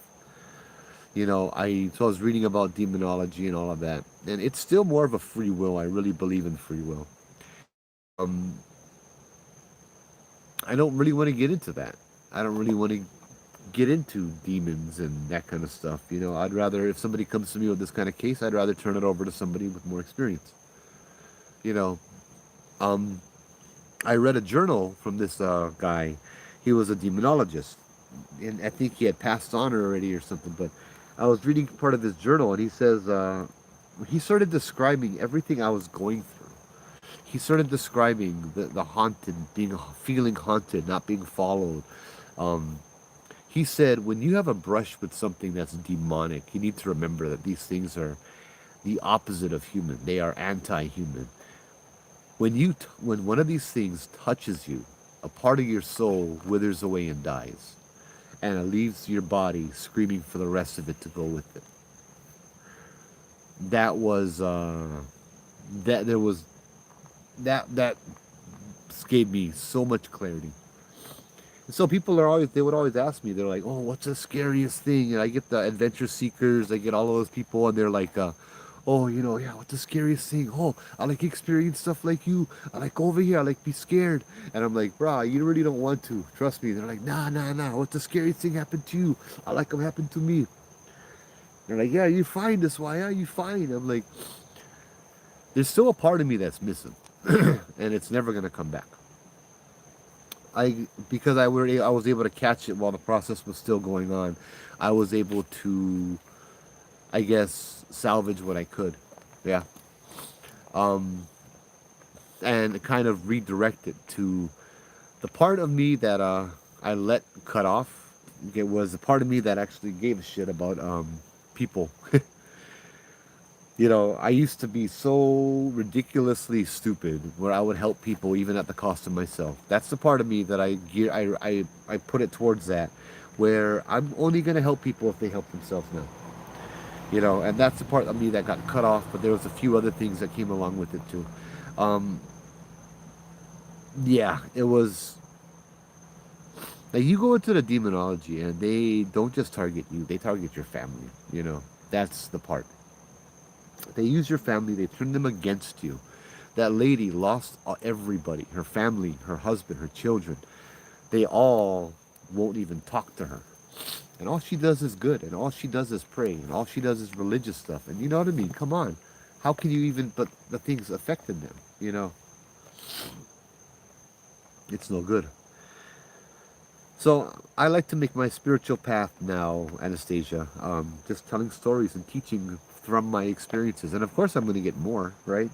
So I was reading about demonology and all of that, and it's still more of a free will. I really believe in free will. Um, I don't really want to get into that. I don't really want to get into demons and that kind of stuff. I'd rather, if somebody comes to me with this kind of case, I'd rather turn it over to somebody with more experience. You know, um, I read a journal from this guy. He was a demonologist, and I think he had passed on already or something. But I was reading part of his journal, and he says he started describing everything I was going through. He started describing the haunted, feeling haunted, not being followed. Um, he said, when you have a brush with something that's demonic, you need to remember that these things are the opposite of human. They are anti-human. When one of these things touches you, a part of your soul withers away and dies, and it leaves your body screaming for the rest of it to go with it. That was that there was that gave me so much clarity. And so they would always ask me, they're like, oh, what's the scariest thing? And I get the adventure seekers, I get all of those people, and they're like, oh, yeah, what's the scariest thing? Oh, I like experience stuff like you. I like over here, I like be scared. And I'm like, brah, you really don't want to. Trust me. They're like, nah. What's the scariest thing happened to you? I like them happen to me. They're like, yeah, you're fine this way. Yeah, you're fine. I'm like, there's still a part of me that's missing. And it's never going to come back. Because I was able to catch it while the process was still going on. I was able to, I guess, salvage what I could. Yeah. And kind of redirect it to the part of me that I let cut off. It was the part of me that actually gave a shit about people. I used to be so ridiculously stupid where I would help people even at the cost of myself. That's the part of me that I put it towards that, where I'm only going to help people if they help themselves now. And that's the part of me that got cut off, but there was a few other things that came along with it too. Yeah, it was. Like, you go into the demonology and they don't just target you, they target your family. That's the part. They use your family, they turn them against you. That lady lost everybody, her family, her husband, her children. They all won't even talk to her. And all she does is good, and all she does is pray, and all she does is religious stuff. And you know what I mean? Come on. How can you even, but the things affected them, It's no good. So I like to make my spiritual path now, Anastasia, just telling stories and teaching from my experiences. And of course I'm going to get more, right?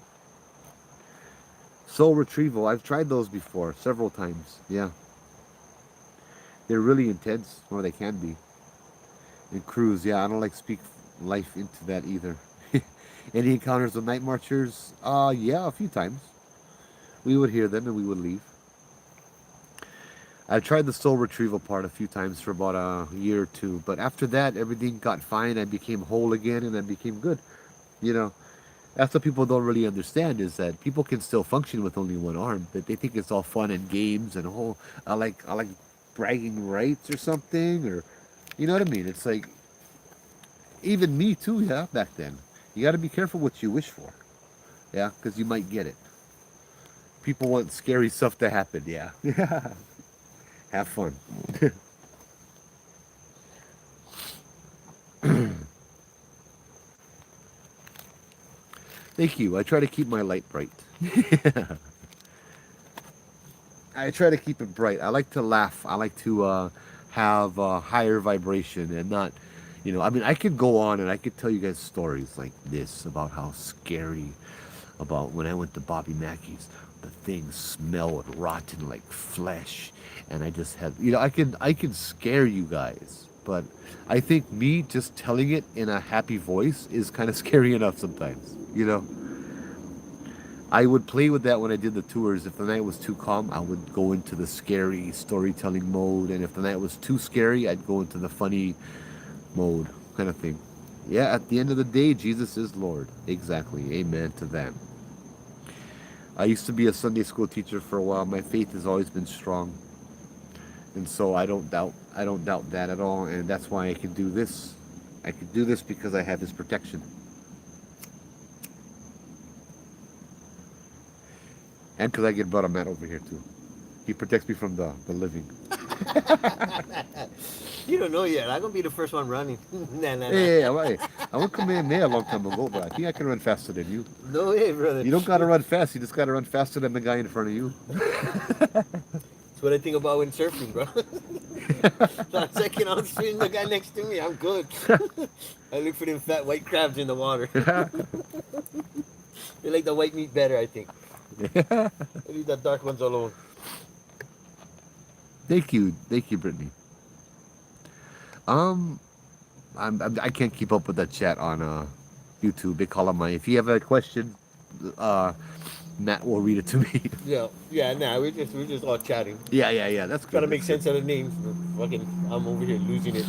Soul retrieval, I've tried those before, several times, yeah. They're really intense, or they can be. And cruise, yeah, I don't like speak life into that either. Any encounters with night marchers? Yeah, a few times. We would hear them and we would leave. I've tried the soul retrieval part a few times for about a year or two, but after that, everything got fine. I became whole again, and I became good. That's what people don't really understand, is that people can still function with only one arm, but they think it's all fun and games and I like bragging rights or something, or You know what I mean? It's like, even me too, yeah, back then. You got to be careful what you wish for, yeah, because you might get it. People want scary stuff to happen, yeah. Have fun. Thank you. I try to keep my light bright. I try to keep it bright. I like to laugh. I like to have a higher vibration and not, I mean, I could go on and I could tell you guys stories like this about how scary, about when I went to Bobby Mackey's, the thing smelled rotten like flesh, and I just had, I could scare you guys, but I think me just telling it in a happy voice is kind of scary enough sometimes. I would play with that when I did the tours. If the night was too calm, I would go into the scary storytelling mode. And if the night was too scary, I'd go into the funny mode kind of thing. Yeah, at the end of the day, Jesus is Lord. Exactly. Amen to that. I used to be a Sunday school teacher for a while. My faith has always been strong. And so I don't doubt that at all. And that's why I can do this. I can do this because I have his protection. And because I get brother Matt over here too. He protects me from the living. You don't know yet. I'm gonna be the first one running. Nah. Hey, I would come in there a long time ago, but I think I can run faster than you. No way, brother. You don't gotta run fast. You just gotta run faster than the guy in front of you. That's what I think about when surfing, bro. The second I'm seeing the guy next to me, I'm good. I look for them fat white crabs in the water. They like the white meat better, I think. I leave the dark ones alone. Thank you, Brittany. I can't keep up with that chat on YouTube. They call on my. If you have a question, Matt will read it to me. Nah, we're just all chatting. Yeah. That's good. Trying to make sense of the names. Fucking, I'm over here losing it.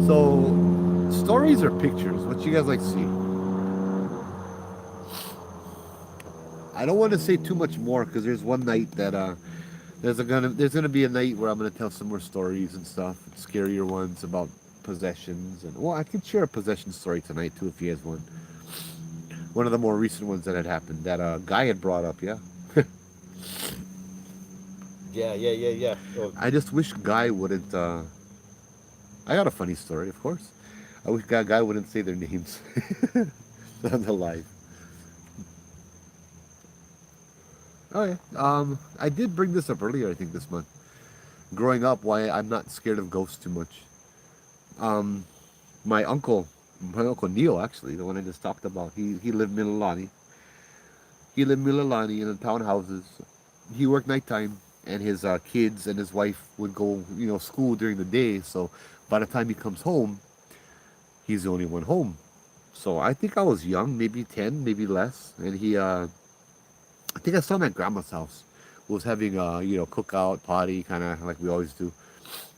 So, stories or pictures? What you guys like to see? I don't want to say too much more because there's one night that there's gonna be a night where I'm gonna tell some more stories and stuff, scarier ones about possessions, and I could share a possession story tonight too if you guys want. One of the more recent ones that had happened that a guy had brought up, yeah. Yeah. Oh, I just wish Guy wouldn't. I got a funny story, of course. I wish Guy wouldn't say their names on the live. Oh yeah. I did bring this up earlier, I think this month. Growing up, why I'm not scared of ghosts too much. My uncle Neil, actually, the one I just talked about, he lived in Mililani. He lived in Mililani in the townhouses. He worked nighttime, and his kids and his wife would go, school during the day. So by the time he comes home, he's the only one home. So I think I was young, maybe 10, maybe less, and I think I saw him at grandma's house. Was having a cookout party, kind of like we always do.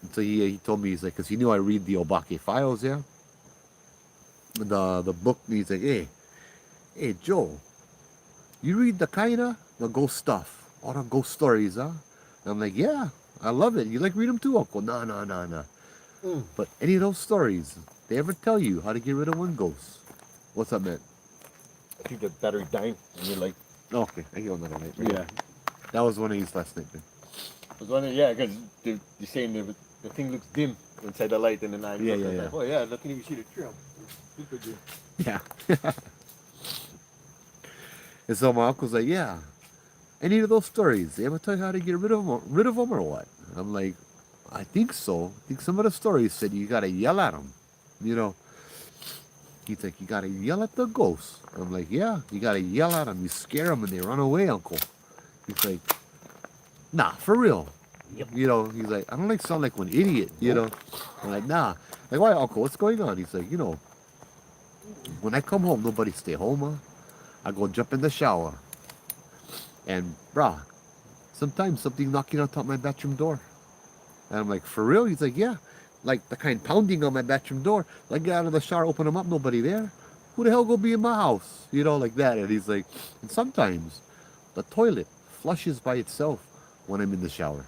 And so he told me, he's like, because he knew I read the Obake Files, yeah, the book. And he's like, hey Joe, you read the ghost stuff, all the ghost stories, huh? And I'm like, yeah, I love it. You like read them too, Uncle? No. But any of those stories, they ever tell you how to get rid of one ghost? What's up, man? I think the battery dying, and you're like, Okay, I get another light. yeah. That was one of these last night, man. I was wondering, yeah, because you're saying the thing looks dim inside the light, and then I Yeah. like, oh yeah, look, can you see the trail? Super dim. Yeah. And so my uncle's like, yeah, any of those stories, they ever tell you how to get rid of them or what? I'm like, I think so. I think some of the stories said you gotta yell at them, He's like, you gotta yell at the ghosts. I'm like, yeah, you gotta yell at them. You scare them and they run away, Uncle. He's like, nah, for real. Yep. He's like, I don't sound like one idiot, I'm like, nah. Like, why, Uncle? What's going on? He's like, when I come home, nobody stay home, huh? I go jump in the shower. And, brah, sometimes something knocking on top of my bathroom door. And I'm like, for real? He's like, yeah. Like the kind pounding on my bathroom door. Like, get out of the shower, open them up, nobody there. Who the hell go be in my house? Like that. And he's like, and sometimes the toilet flushes by itself when I'm in the shower.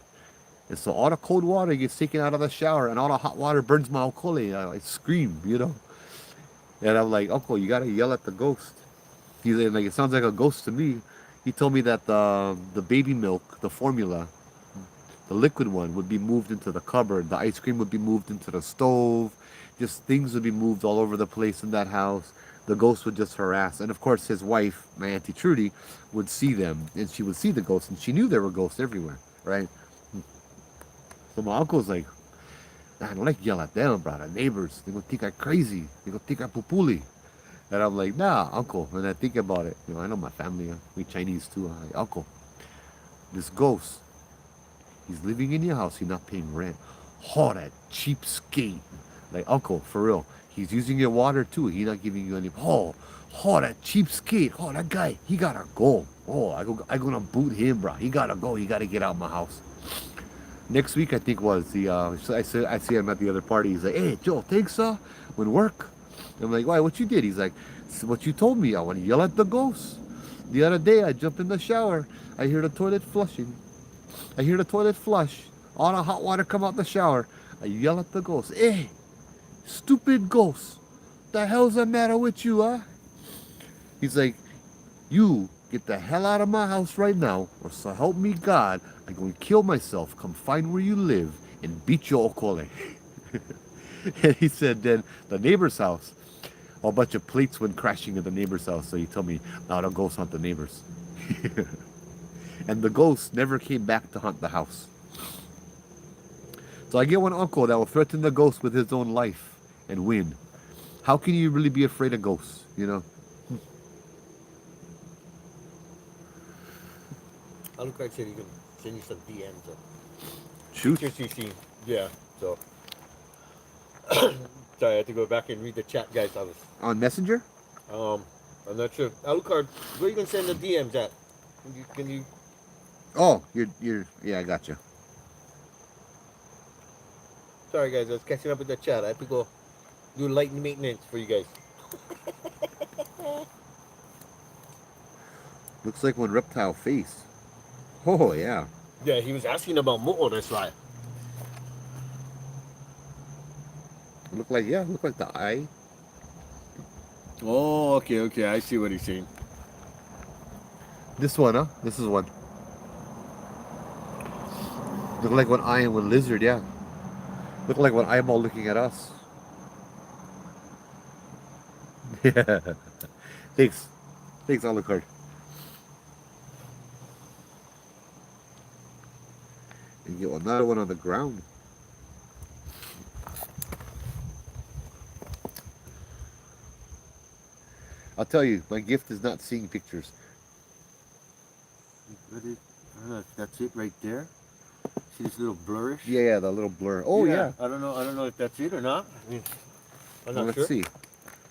And so all the cold water gets taken out of the shower and all the hot water burns my alcohol. I scream, you know. And I'm like, Uncle, you gotta yell at the ghost. He's like, it sounds like a ghost to me. He told me that the baby milk, the formula, the liquid one would be moved into the cupboard. The ice cream would be moved into the stove. Just things would be moved all over the place in that house. The ghost would just harass. And of course, his wife, my Auntie Trudy, would see them. And she would see the ghosts. And she knew there were ghosts everywhere, right? So my uncle's like, "Nah, I don't like yell at them, bro. The neighbors, they're going to think I'm crazy. They're going to think I'm pupuli." And I'm like, nah, Uncle. When I think about it, I know my family, we Chinese too. I'm like, Uncle, this ghost, he's living in your house. He's not paying rent. Oh, that cheapskate. Like, Uncle, for real. He's using your water too. He's not giving you any. Oh, that cheapskate. Oh, that guy. He gotta go. Oh, I gonna boot him, bro. He gotta go. He gotta get out of my house. Next week, I think was the. I see him at the other party. He's like, "Hey, Joe, thanks, when work." I'm like, "Why? What you did?" He's like, "What you told me. I want to yell at the ghosts." The other day, I jumped in the shower. I hear the toilet flushing. I hear the toilet flush. All the hot water come out the shower. I yell at the ghost. Hey, stupid ghost. The hell's the matter with you, huh? He's like, you get the hell out of my house right now, or so help me God, I'm going to kill myself. Come find where you live and beat your okole. And he said, then the neighbor's house, a bunch of plates went crashing in the neighbor's house. So he told me, now the ghost hunt the neighbors. And the ghost never came back to hunt the house. So I get one uncle that will threaten the ghost with his own life and win. How can you really be afraid of ghosts, you know? Alucard said he can send you some DMs of Shoot. pictures he's seen. Yeah, so. Sorry, I had to go back and read the chat, guys. On Messenger? I'm not sure. Alucard, where you gonna send the DMs at? Can you? Oh, yeah, I got you. Sorry, guys, I was catching up with the chat. I have to go do light maintenance for you guys. Looks like one reptile face. Oh, yeah. Yeah, he was asking about Mo'o, that's why. Look like the eye. Oh, okay, I see what he's saying. This one, huh? This is one. Look like one eye and one lizard, yeah. Look like one eyeball looking at us. Yeah. Thanks, Alucard. And get another one on the ground. I'll tell you, my gift is not seeing pictures. I don't know if that's it right there. See this little blurish? Yeah, the little blur. Oh, yeah. I don't know if that's it or not. I mean, I'm Well, not let's sure. see.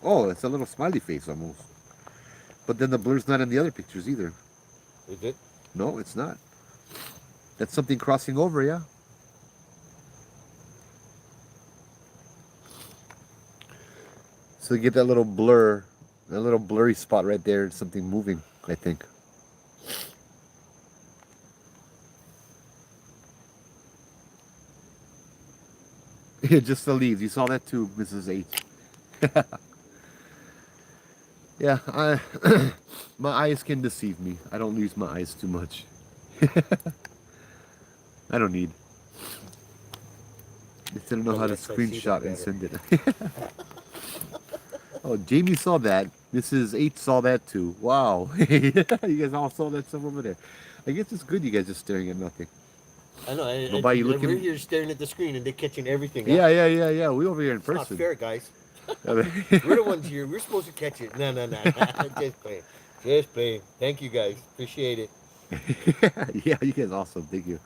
Oh, it's a little smiley face almost. But then the blur's not in the other pictures either. Is it? No, it's not. That's something crossing over, yeah. So you get that little blur, that little blurry spot right there, something moving, I think. Yeah, just the leaves. You saw that too, Mrs. H. Yeah, my eyes can deceive me. I don't use my eyes too much. I don't need. Just didn't know how to Unless I see screenshot them and send better. it. Oh, Jamie saw that. Mrs. H saw that too. Wow. You guys all saw that stuff over there. I guess it's good you guys just staring at nothing. I know. Nobody looking- We're here staring at the screen and they're catching everything. Yeah. We over here in It's not person. fair, guys. We're the ones here. We're supposed to catch it. No. Just playing. Thank you, guys. Appreciate it. Yeah, you guys awesome. Thank you.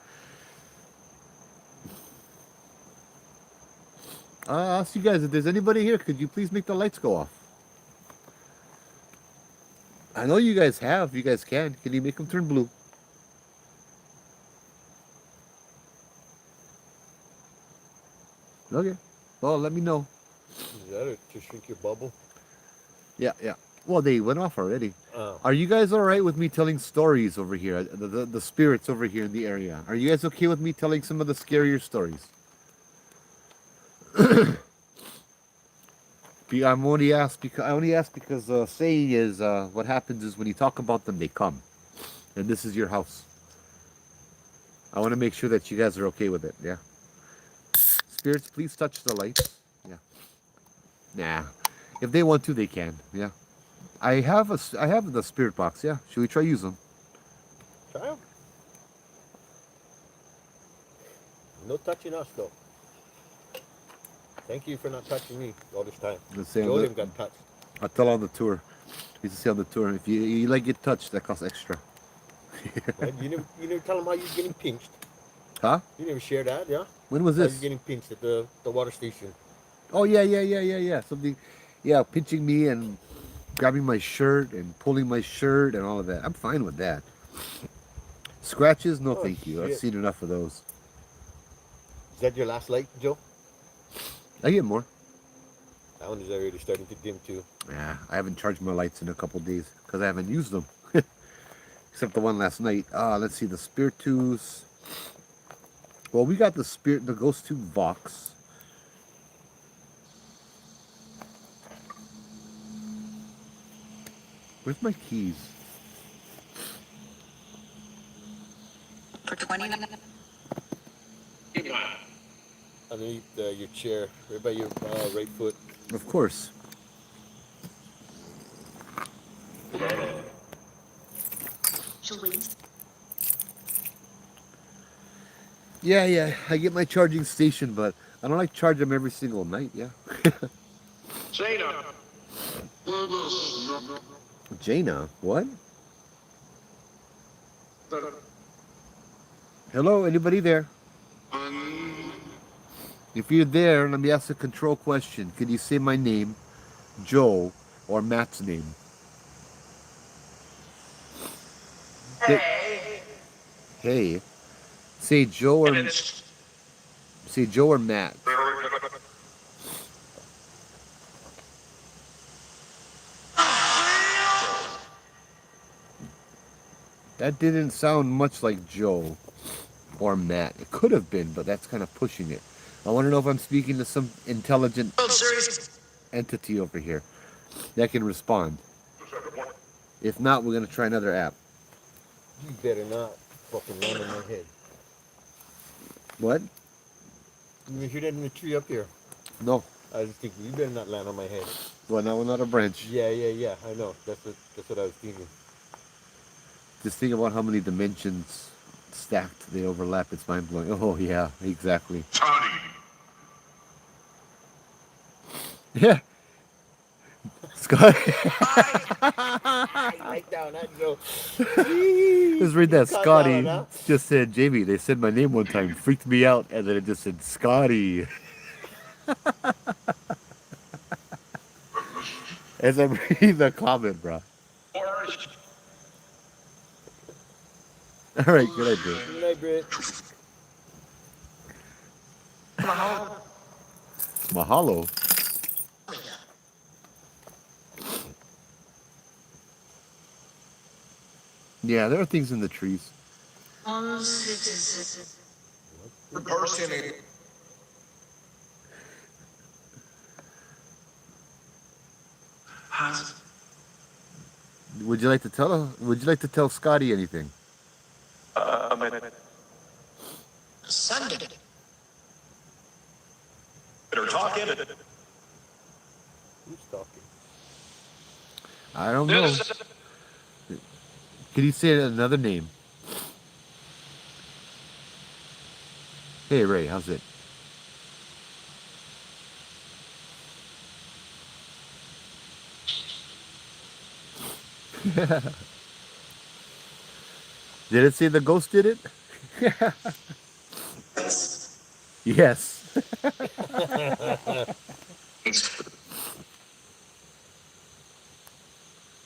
I'll ask you guys, if there's anybody here, could you please make the lights go off? I know you guys have. You guys can. Can you make them turn blue? Okay. Well, let me know. Is that it? To shrink your bubble? Yeah. Well, they went off already. Are you guys all right with me telling stories over here? The spirits over here in the area. Are you guys okay with me telling some of the scarier stories? I'm only asked because saying is what happens is when you talk about them, they come, and this is your house. I want to make sure that you guys are okay with it. Yeah. Spirits, please touch the lights. Yeah. Nah. If they want to, they can. Yeah. I have the spirit box. Yeah. Should we try use them? Try 'em. No touching us though. Thank you for not touching me all this time. Let's say Jordan got touched. I'll tell on the tour. You to say on the tour, if you like get touched, that costs extra. Right? You never tell them how you're getting pinched. Huh? You never share that, yeah? When was How this? you're getting pinched at the water station. Oh yeah. Something, yeah, pinching me and grabbing my shirt and pulling my shirt and all of that. I'm fine with that. Scratches, no, Oh, thank you. I've shit. seen enough of those. Is that your last light, Joe? I get more. That one is already starting to dim too. Yeah, I haven't charged my lights in a couple days because I haven't used them. Except the one last night. Let's see, the Spiritus. Well, we got the Ghost Tube Vox. Where's my keys? For 29. Underneath your chair, right by your right foot. Of course. Yeah, I get my charging station, but I don't like charge them every single night, yeah. Jaina, what? Hello, anybody there? If you're there, let me ask a control question. Can you say my name, Joe, or Matt's name? Hey. Say Joe or Matt. That didn't sound much like Joe or Matt. It could have been, but that's kind of pushing it. I want to know if I'm speaking to some intelligent entity over here that can respond. If not, we're going to try another app. You better not fucking land on my head. What? You hear that in the tree up here? No. I was thinking, you better not land on my head. Well, now we're not a branch. Yeah, I know. That's what I was thinking. Just think about how many dimensions stacked they overlap. It's mind blowing. Oh, yeah, exactly. Yeah. Scott. I like that one, Joe. Let's read that. Caught Scotty that one, huh? just said, Jamie, they said my name one time, freaked me out, and then it just said Scotty. As I'm reading the comment, bro. All right, good idea. Good night, Britt. Mahalo. Yeah, there are things in the trees. Would you like to tell Scotty anything? Sunday. Who's talking? I don't know. Can you say another name? Hey, Ray, how's it? Did it say the ghost did it? Yes.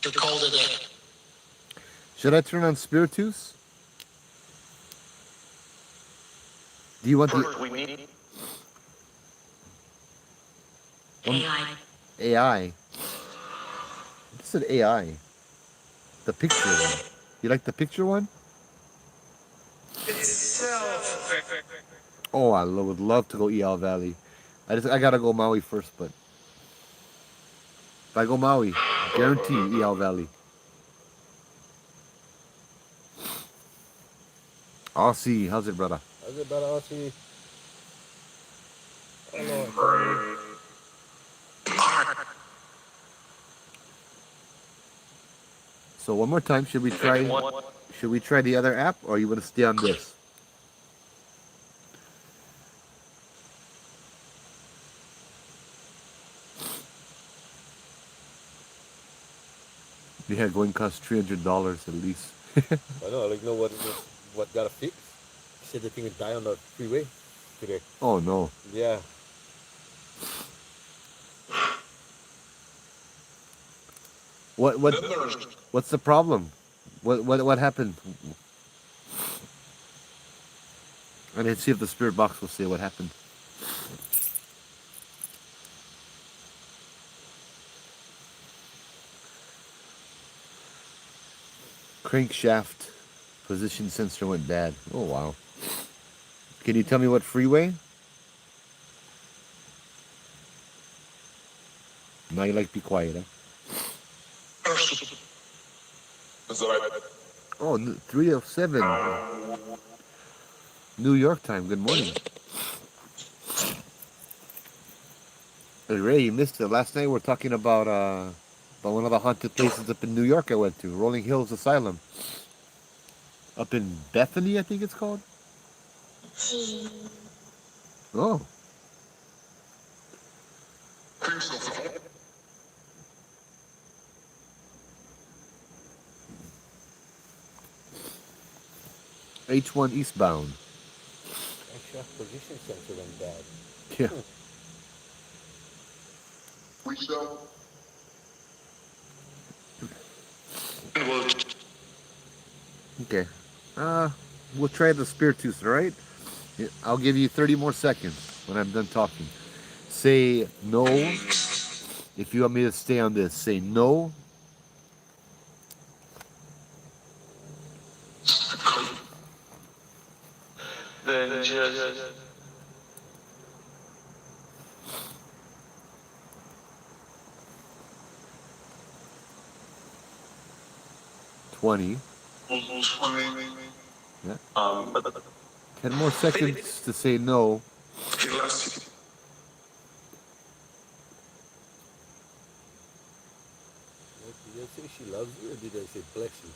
To call today. Should I turn on Spiritus? Do you want the AI. AI? It said AI. The picture one. You like the picture one? Oh, would love to go EL Valley. I gotta go Maui first, but if I go Maui, guarantee EL Valley. Aussie, how's it, brother? How's it, brother Aussie? Hello, family. So one more time, should we try the other app, or you want to stay on this? Yeah, going cost $300 at least. I know, I like know what got to fix. He said the thing would die on the freeway today. Oh no. Yeah. What's the problem? What happened? I didn't see if the spirit box will say what happened. Crankshaft position sensor went bad. Oh wow. Can you tell me what freeway? Now you like be quiet, huh? Oh, 307. New York time. Good morning. Hey, Ray, you missed it. Last night we were talking about one of the haunted places up in New York I went to, Rolling Hills Asylum. Up in Bethany, I think it's called. Oh. H1 eastbound. Extra position sensor went bad. Yeah. Okay. We'll try the Spiritus, all right? I'll give you 30 more seconds when I'm done talking. Say no. If you want me to stay on this, say no. Then just 20. Yeah. 10 more seconds to say no. Did I say she loves you or did I say bless you?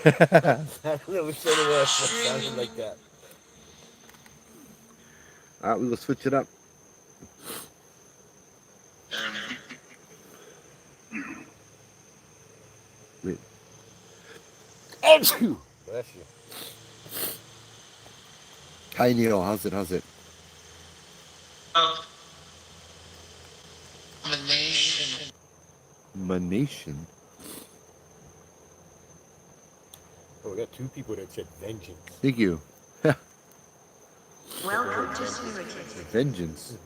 I don't know which one it was, but it sounded like that. Alright, we will switch it up. Wait. Bless you. Hi Neil, how's it? Manation? Oh, we got two people that said vengeance. Thank you. Welcome to Spirited. Vengeance.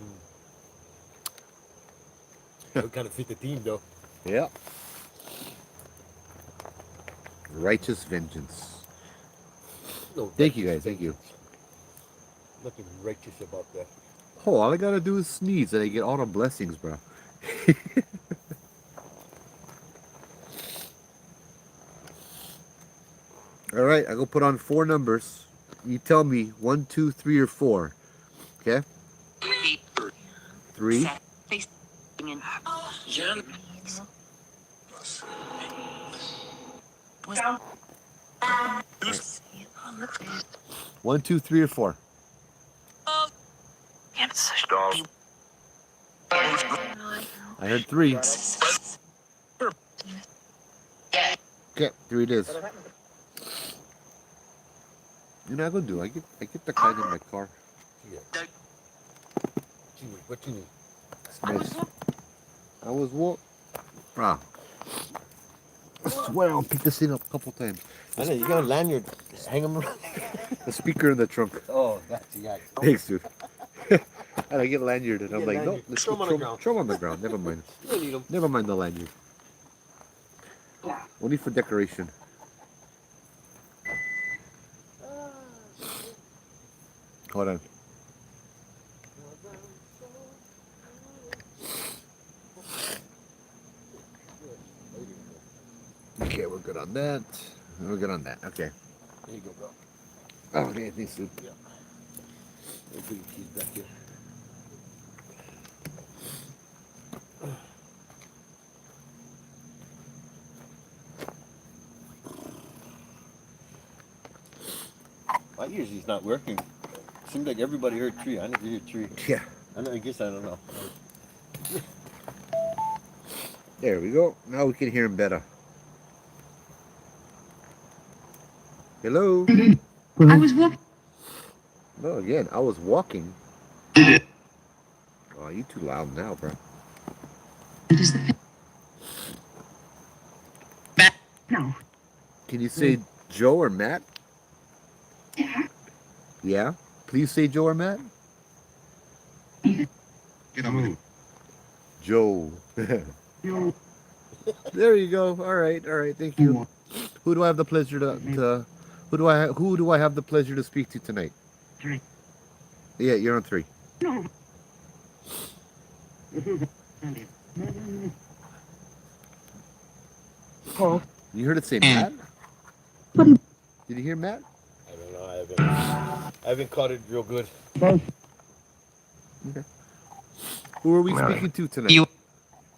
That would kind of fit the theme though. Yeah. Righteous vengeance. No, Thank you guys, thank you. Nothing righteous about that. Oh, all I gotta do is sneeze and I get all the blessings, bro. Alright, I go put on 4 numbers. You tell me 1, 2, 3, or 4. Okay? 3. One, 2, 3, or 4. I heard 3. Okay, 3 it is. You know what I'm gonna do? I get the kind in my car. Yeah. What you need? It's nice. I was what? Ah. I swear I'll pick this thing up a couple times. I know, you got a lanyard. Hang them around. The speaker in the trunk. Oh, that's the guy. Thanks, dude. And I get lanyard and I'm Get like, no, lanyard. let's Throw 'em on the ground. throw 'em on the ground. Never mind. You don't need them. Never mind the lanyard. Only for decoration. Hold on. Okay, we're good on that. We're good on that. Okay. There you go, bro. Oh, okay, thanks, dude. Yeah. Let me put your keys back here. My ears is not working. Seems like everybody heard tree. I never hear tree. Yeah. I guess I don't know. There we go. Now we can hear him better. Hello. I was walking. No, again, I was walking. Oh, you too loud now, bro. Is the no. Can you say Joe or Matt? Yeah. Please say Joe or Matt. Get on with it. Joe. There you go. All right. All right. Thank you. Who do I have the pleasure to who do I have the pleasure to speak to tonight? 3. Yeah, you're on 3. No. You heard it say Matt? What do Did you hear Matt? I don't know. I haven't caught it real good. Okay. Who are we speaking to tonight? You.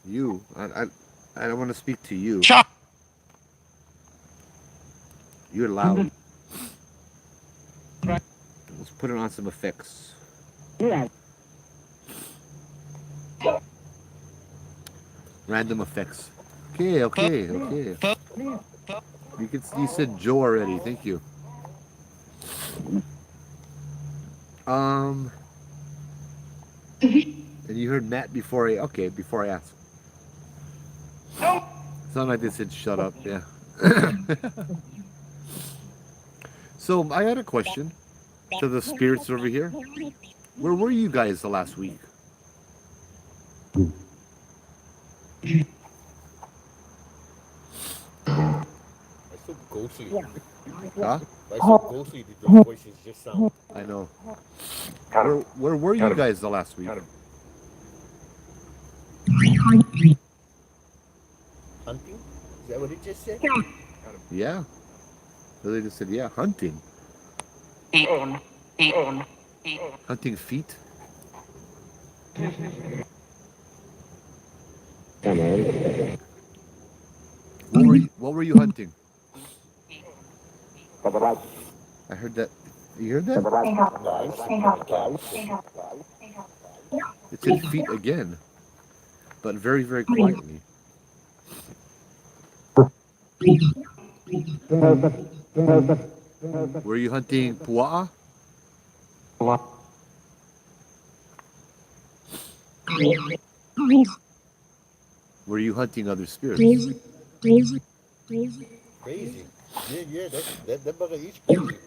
You. I don't want to speak to you. Shut. You're loud. Let's put it on some effects. Random effects. Okay, okay, okay. You said Joe already. Thank you. And you heard Matt before before I asked. Sound like they said shut up, yeah. So I had a question to the spirits over here. Where were you guys the last week? I so ghostly. Huh? I so ghostly that those voices just sound. I know. Where were you guys the last week? Hunting? Is that what it just said? Yeah. They just said, yeah, hunting. Hunting feet? What were you hunting? I heard that. You heard that? No, I'm sitting on the couch. It said feet again, but very, very quietly. Were you hunting pua'a? Were you hunting other spirits? Crazy. Yeah, that bugger is crazy.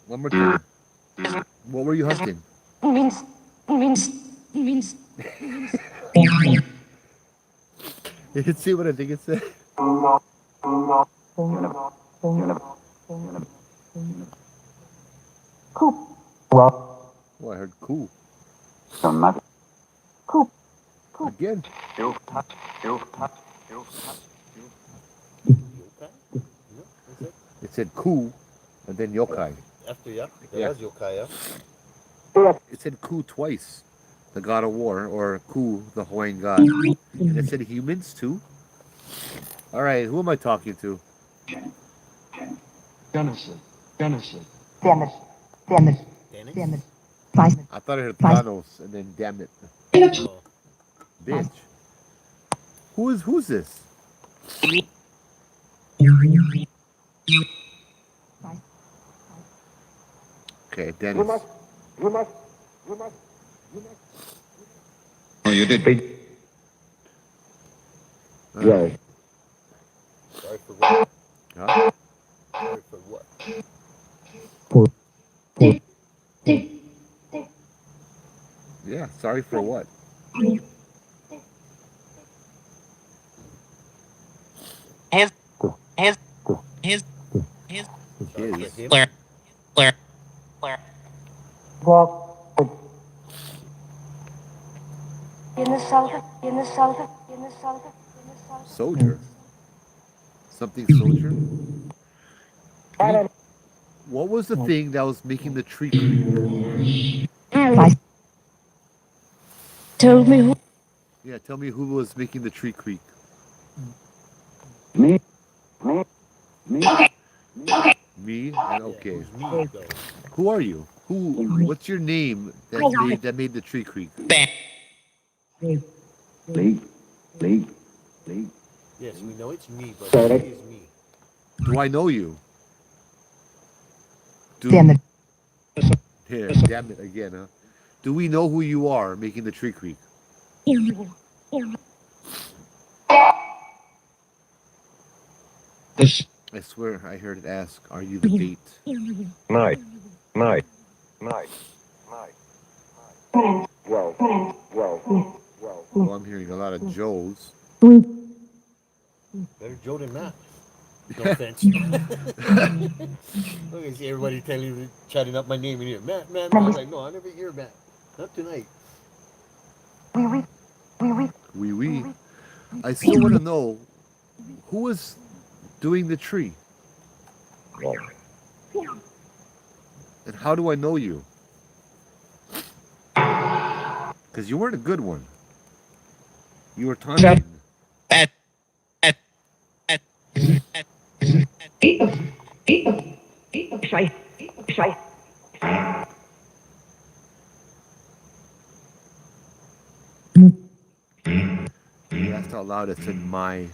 One more time. What were you hunting? You can see what I think it said. Oh, I heard cool. Again. It said cool, and then yokai. After yeah, Yeah. that was yokai, yeah. It said Ku twice, the god of war, or Ku, the Hawaiian god. And it said humans too. All right, who am I talking to? Genesis. Dennis? I thought I heard Thanos, and then damn it, Oh, bitch. Who's this? Okay, Dennis. Oh, you did. Yeah. sorry for what? Huh? Sorry for what? Yeah, Sorry for what? Sorry for His. him. Soldier. Something soldier? What was the thing that was making the tree creak? Told me who. Yeah, tell me who was making the tree creak. Me? And okay. Who's me, though? Who are you? Who? What's your name that made the tree creak? Yes, we know it's me, but who is me? Do I know you? Damn it. Here, damn it again, huh? Do we know who you are making the tree creak? I swear I heard it ask, are you the bait? Night. Well, I'm hearing a lot of Joes. Better Joe than Matt. No offense. Look, I see everybody chatting up my name in here. Matt. I was like, no, I never hear Matt. Not tonight. Oui. I still want to know who was doing the tree? And how do I know you? Because you weren't a good one. You were taunting. You asked out loud, it said my.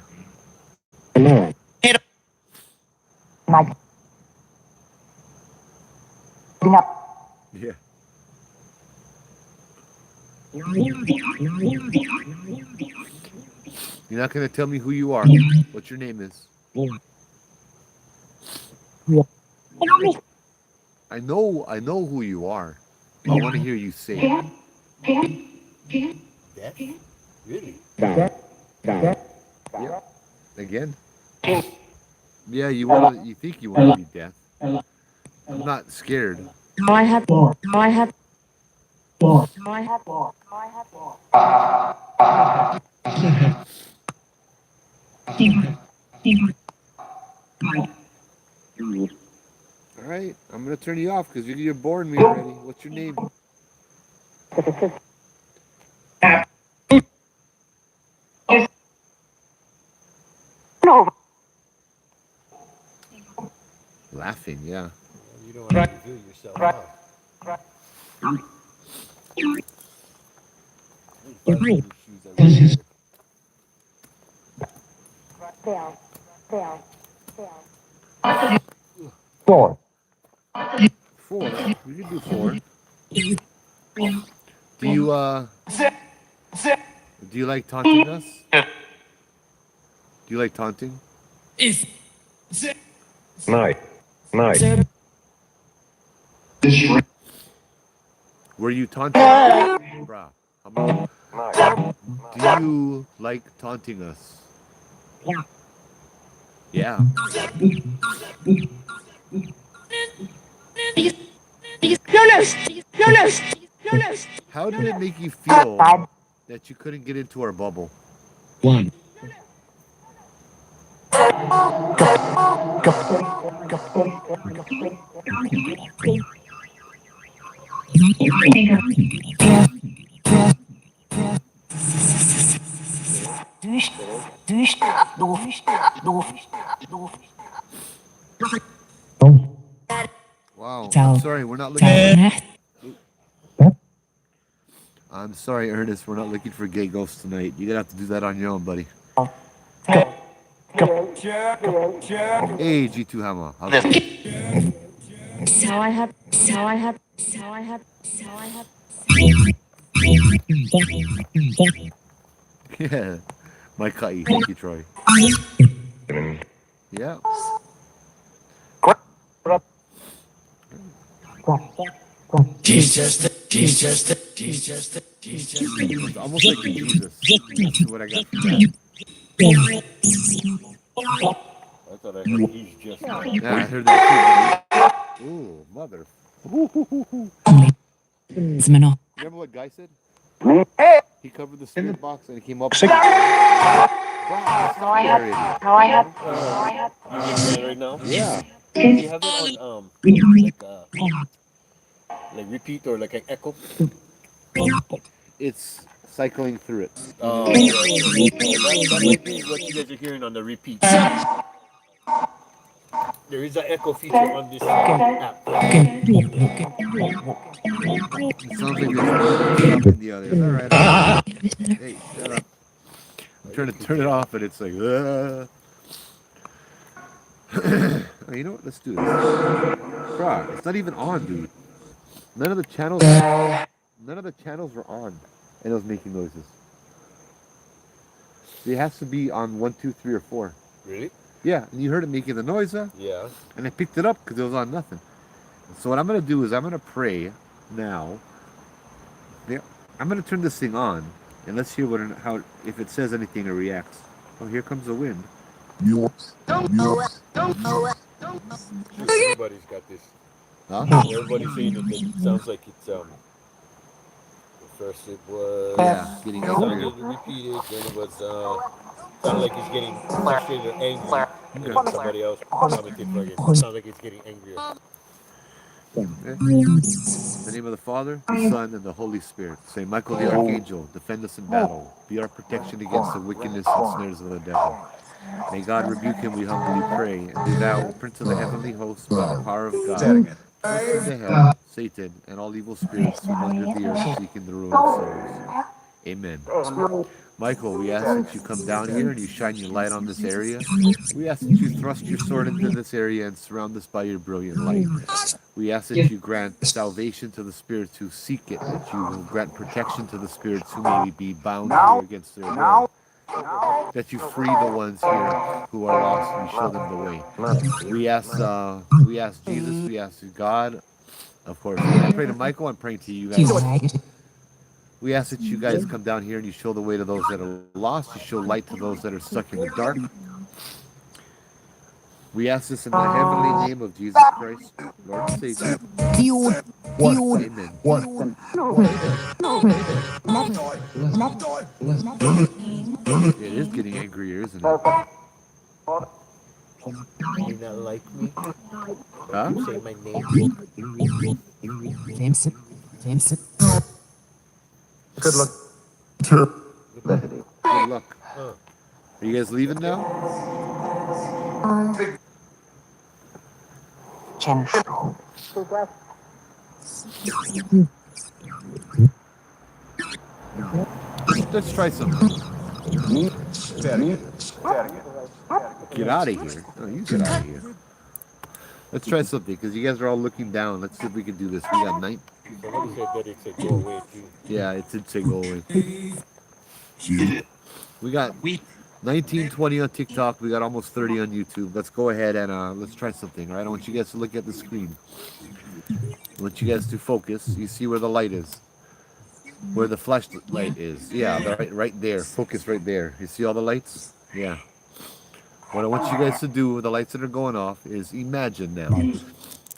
Yeah. You're not going to tell me who you are, what your name is. I know who you are. I want to hear you say it. Death? Really? Yeah. Again? Yeah, you think you want to be death. I'm not scared. I have. All right, I'm going to turn you off because you're boring me already. What's your name? Laughing, yeah. You don't want to reveal yourself. Huh? You're right. Four. We can do four. Do you like taunting us? Do you like taunting? Night. Were you taunting? Bruh. How about, do you like taunting us? Yeah. How did it make you feel that you couldn't get into our bubble? Wow. I'm sorry, we're not looking. I'm sorry, Ernest. We're not looking for gay ghosts tonight. You're gonna have to do that on your own, buddy. Hey, G2 Hammer. How's it? Yeah. My Kai. Thank you, Troy. Yeah. It's almost like a Jesus. That's what I got from that. I thought I heard he's just not. Yeah, I heard that too. Ooh, mother. Ooh. Remember what Guy said? He covered the spirit box and it came up. Wow, stop it already. You looking at it right now? Yeah, Do you have it on like repeat or like an echo? it's cycling through it. Okay, okay. So that might be what you guys are hearing on the repeat. There is an echo feature on this app. It sounds like there's one more stuff than the others. All right, all right. Hey, shut up. I'm trying to turn it off and it's like, Oh, you know what? Let's do this. Bruh, it's not even on, dude. None of the channels, none of the channels were on, and it was making noises. It has to be on 1, 2, 3, or 4. Really? Yeah, and you heard it making the noise, Yeah. and I picked it up because it was on nothing. So what I'm gonna do is I'm gonna pray now. Yeah, I'm gonna turn this thing on, and let's hear how if it says anything or reacts. Oh, here comes the wind. Everybody's got this. Huh? Everybody's saying that it sounds like it's first it was Yeah, getting sounded angrier. repeated, then it was sounded like it's getting frustrated or angry, and then Okay. somebody else commented for it. Sounds like it's getting angrier. Okay. In the name of the Father, the Son, and the Holy Spirit. Say, Michael the Archangel, defend us in battle. Be our protection against the wickedness and snares of the devil. May God rebuke him, we humbly pray. And do thou, Prince of the heavenly hosts, by the power of God, thrust into hell Satan and all evil spirits who wander the earth seeking the ruin of souls. Amen. Michael, we ask that you come down here and you shine your light on this area. We ask that you thrust your sword into this area and surround us by your brilliant light. We ask that you grant salvation to the spirits who seek it, that you will grant protection to the spirits who may be bound here against their will, that you free the ones here who are lost and you show them the way. We ask Jesus, we ask God, of course. When I pray to Michael, I'm praying to you guys. We ask that you guys come down here and you show the way to those that are lost. You show light to those that are stuck in the dark. We ask this in the heavenly name of Jesus Christ, Lord and Savior. Amen. It is getting angrier, isn't it? You not like me? Huh? You say my name? Good luck. Good luck. Are you guys leaving now? Let's try something. Get out of here. Oh, you get out of here. Let's try something because you guys are all looking down. Let's see if we can do this. We got 9. Somebody said that it said go away too. Yeah, it did say go away. We got 19, 20 on TikTok. We got almost 30 on YouTube. Let's go ahead and let's try something. All right, I want you guys to look at the screen. I want you guys to focus. You see where the light is, where the flashlight is. Yeah, right there. Focus right there. You see all the lights? Yeah. What I want you guys to do with the lights that are going off is imagine now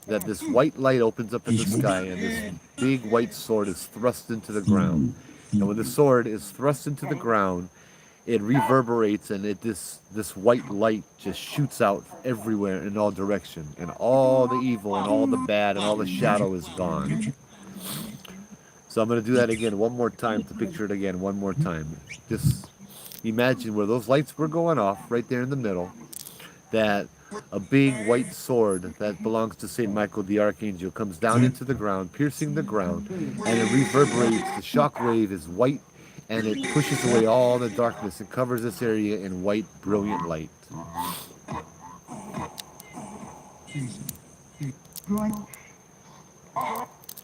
that this white light opens up in the sky and this big white sword is thrust into the ground. And when the sword is thrust into the ground, it reverberates and this white light just shoots out everywhere in all directions. And all the evil and all the bad and all the shadow is gone. So I'm going to do that again one more time to picture it again one more time. Just imagine where those lights were going off right there in the middle, that a big white sword that belongs to St. Michael the Archangel comes down into the ground, piercing the ground, and it reverberates. The shock wave is white, and it pushes away all the darkness and covers this area in white, brilliant light.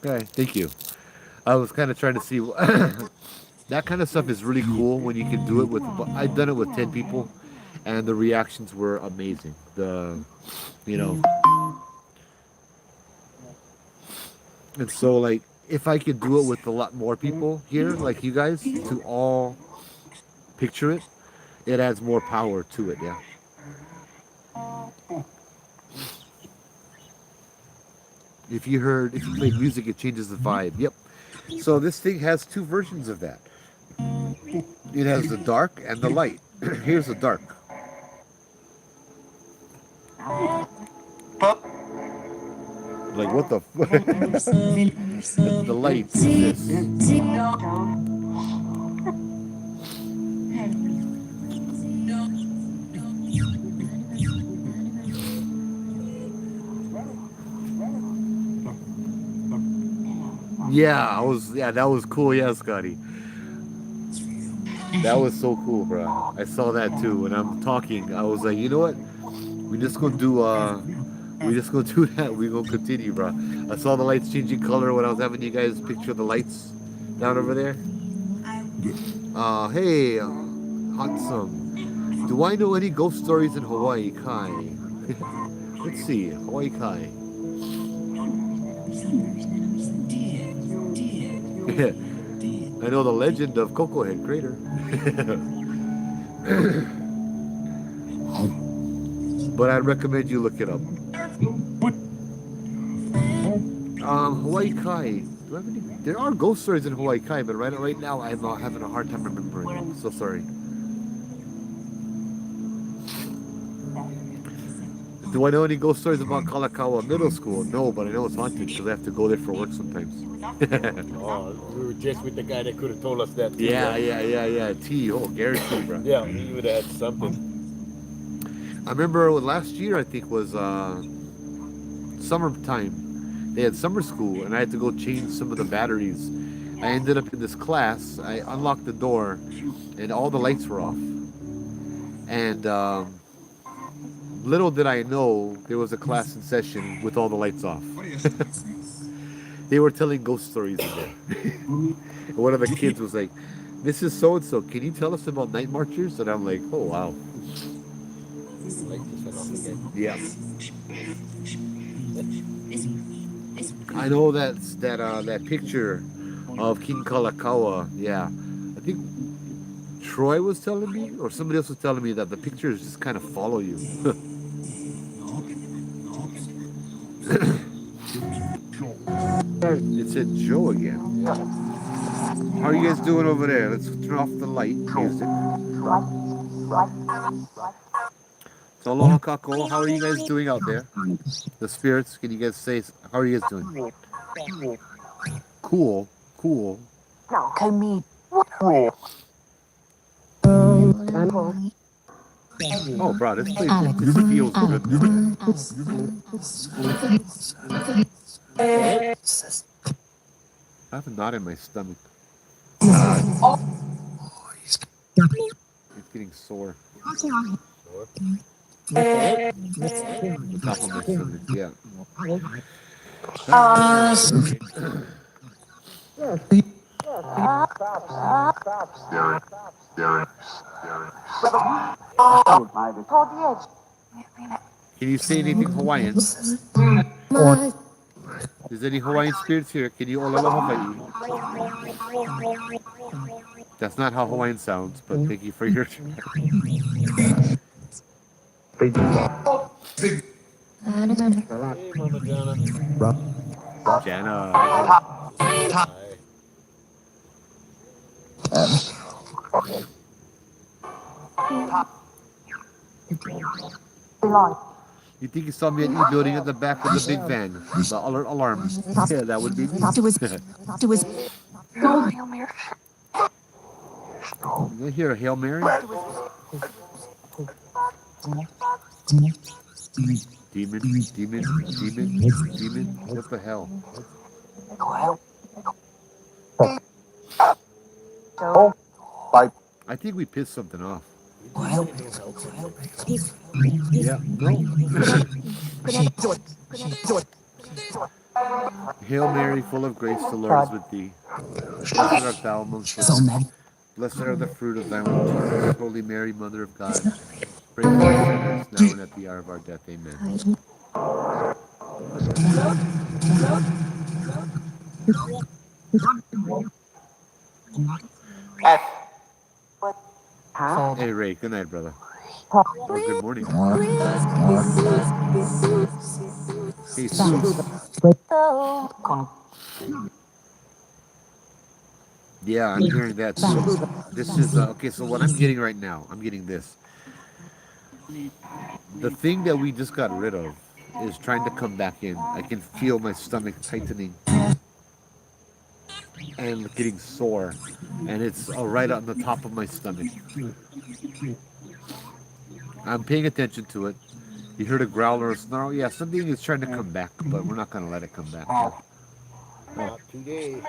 Okay, thank you. I was kind of trying to see... that kind of stuff is really cool when you can do it with... I've done it with 10 people, and the reactions were amazing. And so, like, if I could do it with a lot more people here, like you guys, to all picture it, it adds more power to it. Yeah. If you played music, it changes the vibe. Yep. So this thing has two versions of that. It has the dark and the light. Here's the dark. Like what the? The light is this. Yeah, I was. Yeah, that was cool. Yeah, Scotty. That was so cool, bro. I saw that too. When I'm talking, I was like, you know what? We just gonna do. We just gonna do that. We gonna continue, bro. I saw the lights changing color when I was having you guys picture the lights down over there. Hey, handsome. Do I know any ghost stories in Hawaii, Kai? Let's see, Hawaii Kai. I know the legend of Coco Head Crater. But I'd recommend you look it up. Hawaii Kai. Do I have any? There are ghost stories in Hawaii Kai, but right now I'm having a hard time remembering. I'm so sorry. Do I know any ghost stories about Kalakaua Middle School? No, but I know it's haunted because I have to go there for work sometimes. Oh, we were just with the guy that could have told us that. Too, Yeah, right? yeah. T. Oh, guaranteed, bro. Yeah, he would have had something. I remember last year, I think was summertime. They had summer school, and I had to go change some of the batteries. I ended up in this class. I unlocked the door, and all the lights were off. And little did I know there was a class in session with all the lights off. They were telling ghost stories in there. And one of the kids was like, "This is so and so. Can you tell us about night marchers?" And I'm like, "Oh wow, Like just went off again. yeah." I know that picture of King Kalakaua. Yeah, I think Troy was telling me, or somebody else was telling me that the pictures just kind of follow you. It said Joe again. How are you guys doing over there? Let's turn off the light music. So aloha kako, how are you guys doing out there? The spirits, can you guys say how are you guys doing? Cool, cool. Oh, bro, this feels good. I have a knot in my stomach. It's getting sore. The top of my stomach, yeah. Can you say anything Hawaiian? Is there any Hawaiian spirits here? Can you olala Hawaii? That's not how Hawaiian sounds, but thank you for your try. Hey, Mama Jana. Jana. Hi. You think you saw me at E building at the back of the big van? The alert alarm. Yeah, that would be me. You hear a Hail Mary? Demon. What the hell? I think we pissed something off. Yeah, no. Hail Mary, full of grace, the Lord is with thee. Blessed art thou amongst women. Blessed are the fruit of thy womb, Jesus. Holy Mary, Mother of God, pray for us sinners, now and at the hour of our death. Amen. Hey Ray, good night, brother. Or good morning. Hey Sus. Yeah, I'm hearing that too. This is okay. So what I'm getting right now, I'm getting this. The thing that we just got rid of is trying to come back in. I can feel my stomach tightening and getting sore, and it's right on the top of my stomach. I'm paying attention to it. You heard a growl or a snarl? Yeah, something is trying to come back, but we're not gonna let it come back. Oh, Not today.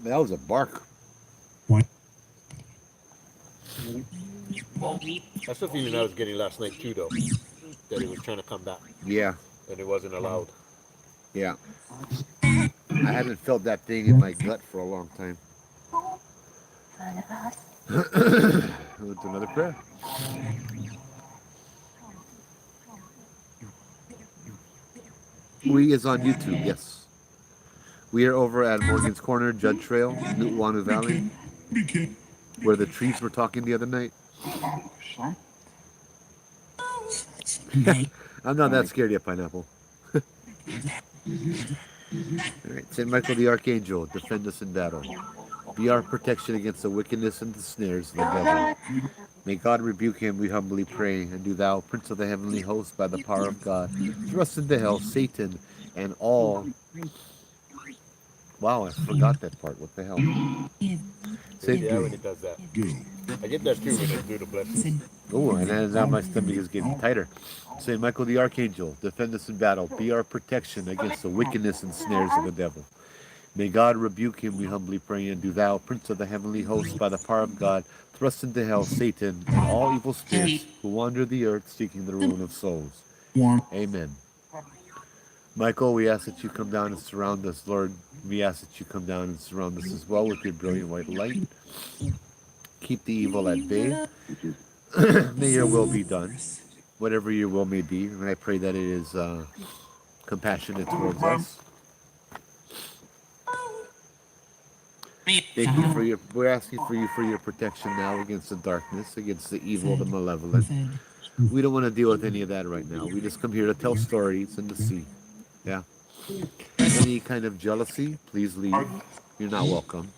that was a bark. That's the feeling I was getting last night too, though. That it was trying to come back Yeah, and it wasn't allowed. yeah. I haven't felt that thing in my gut for a long time. Let's do another prayer. We is on YouTube, yes. We are over at Morgan's Corner, Judd Trail, Nu'uanu Valley, where the trees were talking the other night. I'm not that scared yet, Pineapple. All right, Saint Michael the Archangel, defend us in battle. Be our protection against the wickedness and the snares of the devil. May God rebuke him, we humbly pray. And do thou, Prince of the heavenly host, by the power of God, thrust into hell Satan and all. Wow, I forgot that part. What the hell? Say, Yeah, when it does that. I get that too when it do the blessings. oh, and then now my stomach is getting tighter. Saint Michael the Archangel, defend us in battle. Be our protection against the wickedness and snares of the devil. May God rebuke him, we humbly pray. And do thou, Prince of the heavenly host, by the power of God, thrust into hell Satan and all evil spirits who wander the earth seeking the ruin of souls. Amen. Michael, we ask that you come down and surround us. Lord, we ask that you come down and surround us as well with your brilliant white light. Keep the evil at bay. May your will be done, whatever your will may be. And I pray that it is compassionate towards us. Thank you for your. We're asking for you for your protection now against the darkness, against the evil, the malevolent. We don't want to deal with any of that right now. We just come here to tell stories and to see. Yeah. Any kind of jealousy, please leave. You're not welcome.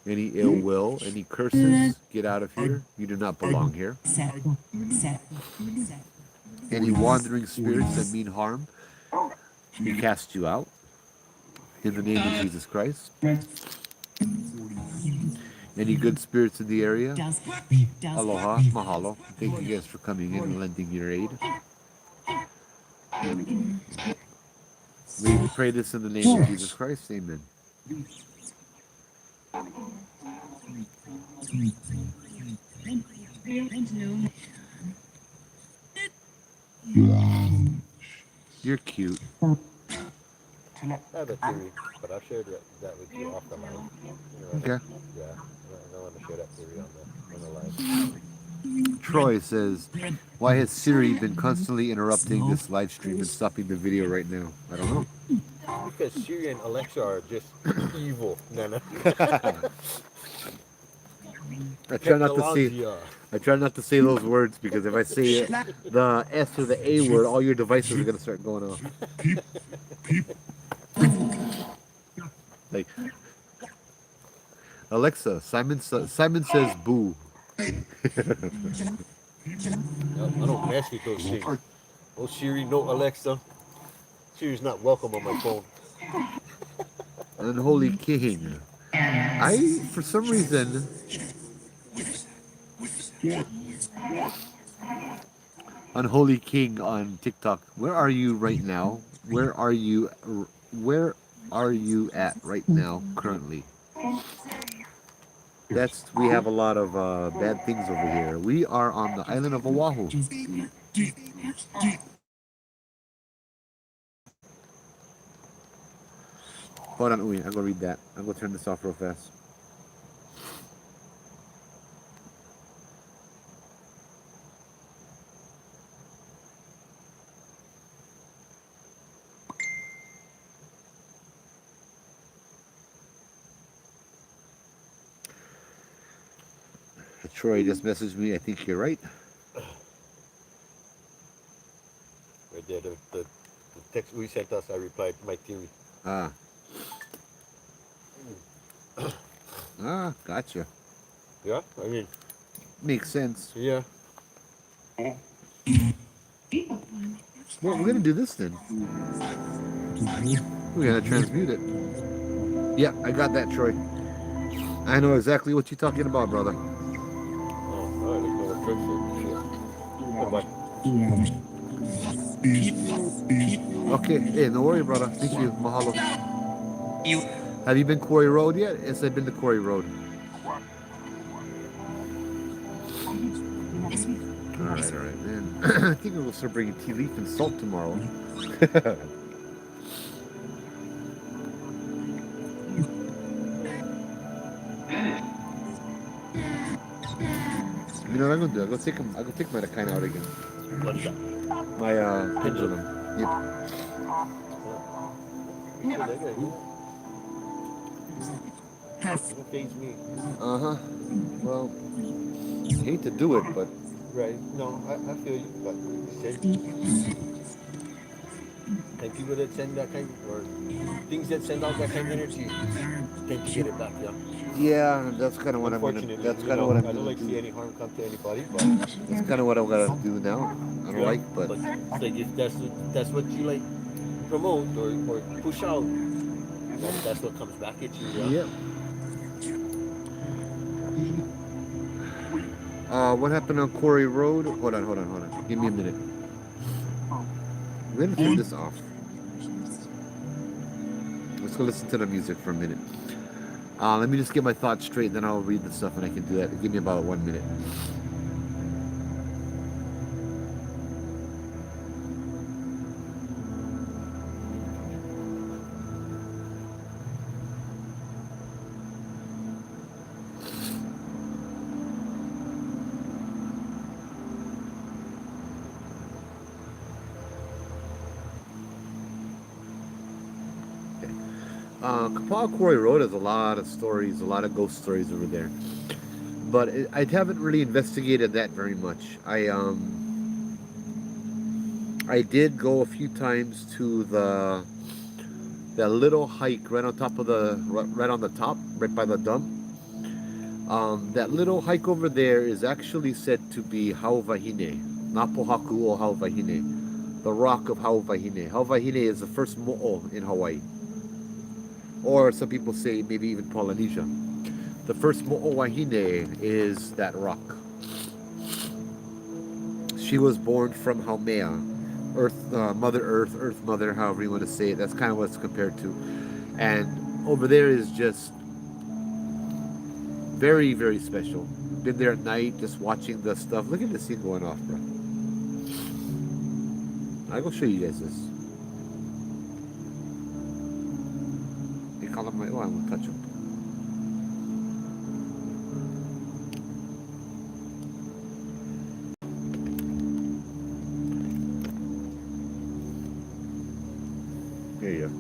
Any ill will, any curses, get out of here. You do not belong here. Any wandering spirits that mean harm, we cast you out. In the name of Jesus Christ. Any good spirits in the area? Aloha, mahalo. Thank you guys for coming in and lending your aid. We pray this in the name of Jesus Christ. Amen. You're cute. I have a theory, but I'll share that with you off the line. You know, Okay. yeah, I don't want to share that theory on the live. Troy says, why has Siri been constantly interrupting this live stream and stopping the video right now? I don't know. Because Siri and Alexa are just evil, Nana. I try not to say Technologia. I try not to say those words because if I say the S or the A word, all your devices are gonna start going off. Like Alexa, Simon says boo. I don't mess with those things. No Siri, no Alexa. Siri's not welcome on my phone. Unholy King. For some reason, Unholy King on TikTok. Where are you right now? Where are you at right now currently? We have a lot of bad things over here. We are on the island of Oahu. Hold on, wait, I'm gonna read that. I'm gonna turn this off real fast. Troy just messaged me. I think you're right. Right there, the text we sent us, I replied my theory. Ah. Ah, gotcha. Yeah, I mean, Makes sense. yeah. Well, we're gonna do this then. We're gonna transmute it. Yeah, I got that, Troy. I know exactly what you're talking about, brother. Oh, all right, let's go to church. Bye-bye. Okay, hey, no worry, brother. Thank you. Mahalo. Have you been Quarry Road yet? Yes, I've been to Quarry Road. All right, man. I think we'll start bringing tea leaf and salt tomorrow. You know what I'm gonna do? I'm gonna take my kind out again. What is that? My pendulum. Yep. It phase me. Uh-huh. Well, I hate to do it, but Right. No, I feel you. But and people that send that kind or things that send out that kind of energy tend to get it back, yeah. yeah, that's kind of what I'm gonna. Unfortunately, That's you kind of know, what I'm I don't gonna like to see do. any harm come to anybody, but That's kind of what I'm gonna do now. I don't like, but it's like if that's what you like promote or push out, that's what comes back at you, yeah. yep. What happened on Quarry Road? Hold on. Give me a minute. I'm gonna turn this off. Let's go listen to the music for a minute. Let me just get my thoughts straight, then I'll read the stuff, and I can do that. Give me about 1 minute. Kapaa Quarry Road has a lot of stories, a lot of ghost stories over there. But I haven't really investigated that very much. I did go a few times to that little hike right on top of right on the top, right by the dump. That little hike over there is actually said to be Hauvahine, Napohaku o Hauvahine, the rock of Hauvahine. Hauvahine is the first mo'o in Hawaii, or some people say maybe even Polynesia. The first mo'o wahine is that rock. She was born from Haumea, Mother Earth, Earth Mother, however you want to say it. That's kind of what it's compared to. And over there is just very, very special. Been there at night, just watching the stuff. Look at the scene going off, bro. I'll go show you guys this. They call him I won't touch him. There you go.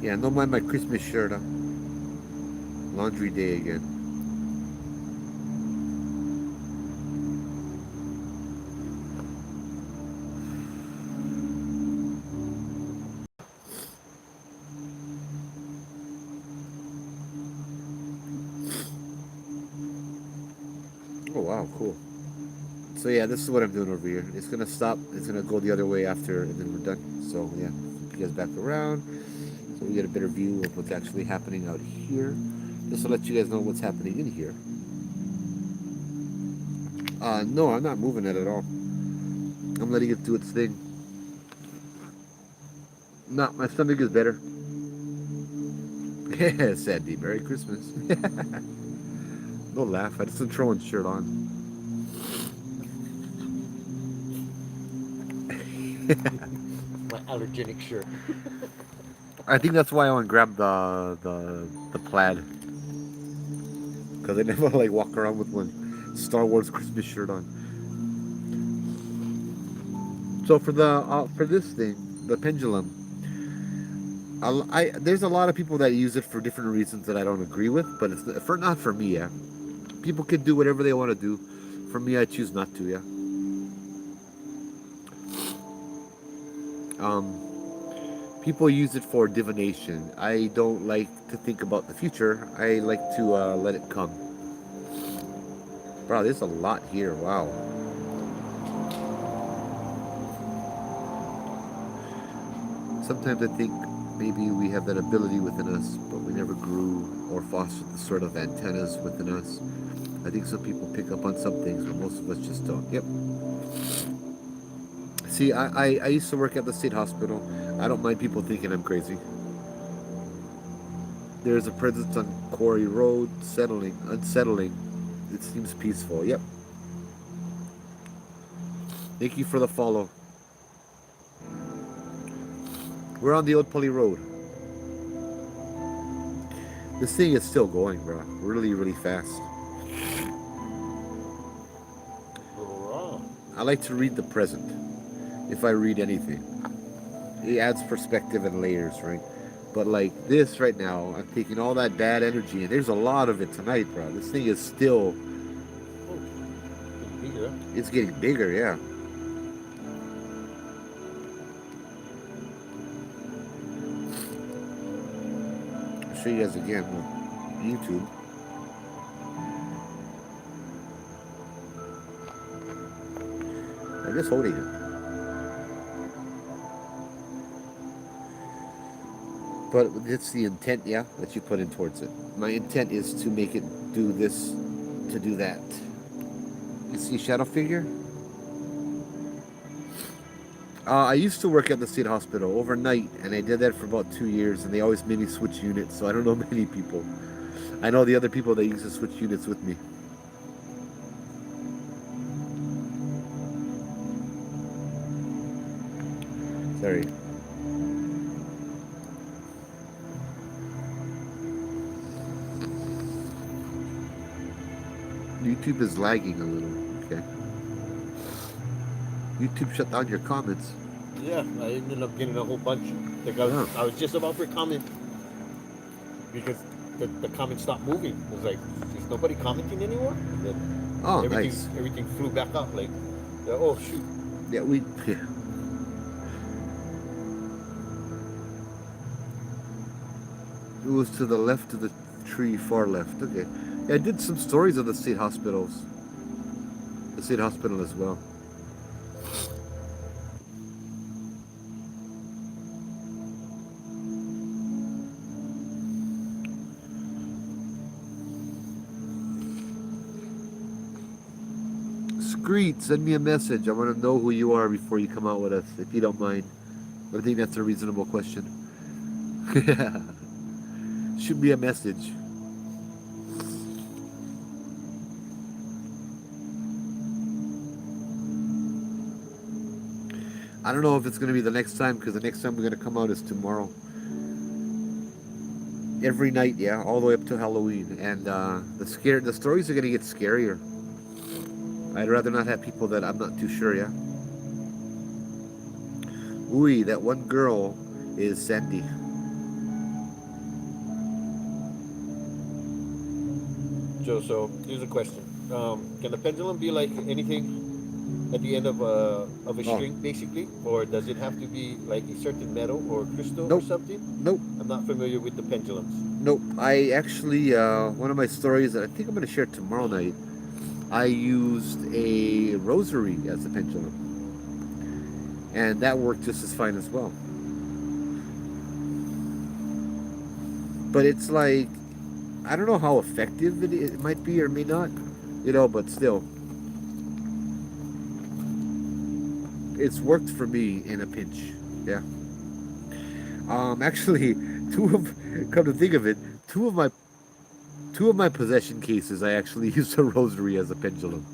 Yeah, don't mind my Christmas shirt, huh? Laundry day again. Oh wow, cool. So yeah, this is what I'm doing over here. It's gonna stop. It's gonna go the other way after, and then we're done. So yeah, flip you guys back around, so we get a better view of what's actually happening out here. Just to let you guys know what's happening in here. No, I'm not moving it at all. I'm letting it do its thing. No, my stomach is better. Yeah, Sandy. Merry Christmas. Don't laugh. I just am throwing shirt on. My allergenic shirt. I think that's why I want to grab the plaid, because I never like walk around with one Star Wars Christmas shirt on. So for this thing, the pendulum, There's a lot of people that use it for different reasons that I don't agree with, but it's not for me. Yeah, people can do whatever they want to do. For me, I choose not to. Yeah. Um, People use it for divination. I don't like to think about the future. I like to let it come. Bro, there's a lot here. Wow. Sometimes I think maybe we have that ability within us, but we never grew or fostered the sort of antennas within us. I think some people pick up on some things, but most of us just don't. Yep. See, I used to work at the state hospital. I don't mind people thinking I'm crazy. There's a presence on Quarry Road, unsettling. It seems peaceful. Yep. Thank you for the follow. We're on the Old Pulley Road. This thing is still going, bro. Really, really fast. I like to read the present. If I read anything, it adds perspective and layers, right? But like this right now, I'm taking all that bad energy, and there's a lot of it tonight, bro. This thing is still. It's getting bigger, yeah. I'll show you guys again on YouTube. I'm just holding it. But it's the intent, yeah, that you put in towards it. My intent is to make it do this, to do that. You see shadow figure? I used to work at the state hospital overnight, and I did that for about 2 years, and they always made me switch units, so I don't know many people. I know the other people that used to switch units with me. Sorry. YouTube is lagging a little. Okay. YouTube shut down your comments. Yeah, I ended up getting a whole bunch. Like I was just about to comment because the comments stopped moving. It was like, is nobody commenting anymore? And then Nice. Everything flew back up. Like, oh shoot. Yeah, yeah. It was to the left of the tree, far left. Okay. Yeah, I did some stories of the state hospitals. The state hospital as well. Screet, send me a message. I want to know who you are before you come out with us, if you don't mind. I think that's a reasonable question. Shoot me a message. I don't know if it's going to be the next time, because the next time we're going to come out is tomorrow. Every night, yeah, all the way up to Halloween. And the stories are going to get scarier. I'd rather not have people that I'm not too sure, yeah? Ooh, that one girl is Sandy. Joe, so here's a question. Can the pendulum be like anything at the end of a string, basically? Or does it have to be like a certain metal or crystal or something? Nope. I'm not familiar with the pendulums. Nope. I actually, one of my stories that I think I'm going to share tomorrow night, I used a rosary as a pendulum. And that worked just as fine as well. But it's like, I don't know how effective it might be or may not, but still. It's worked for me in a pinch, yeah. Actually, come to think of it, two of my possession cases, I actually used a rosary as a pendulum.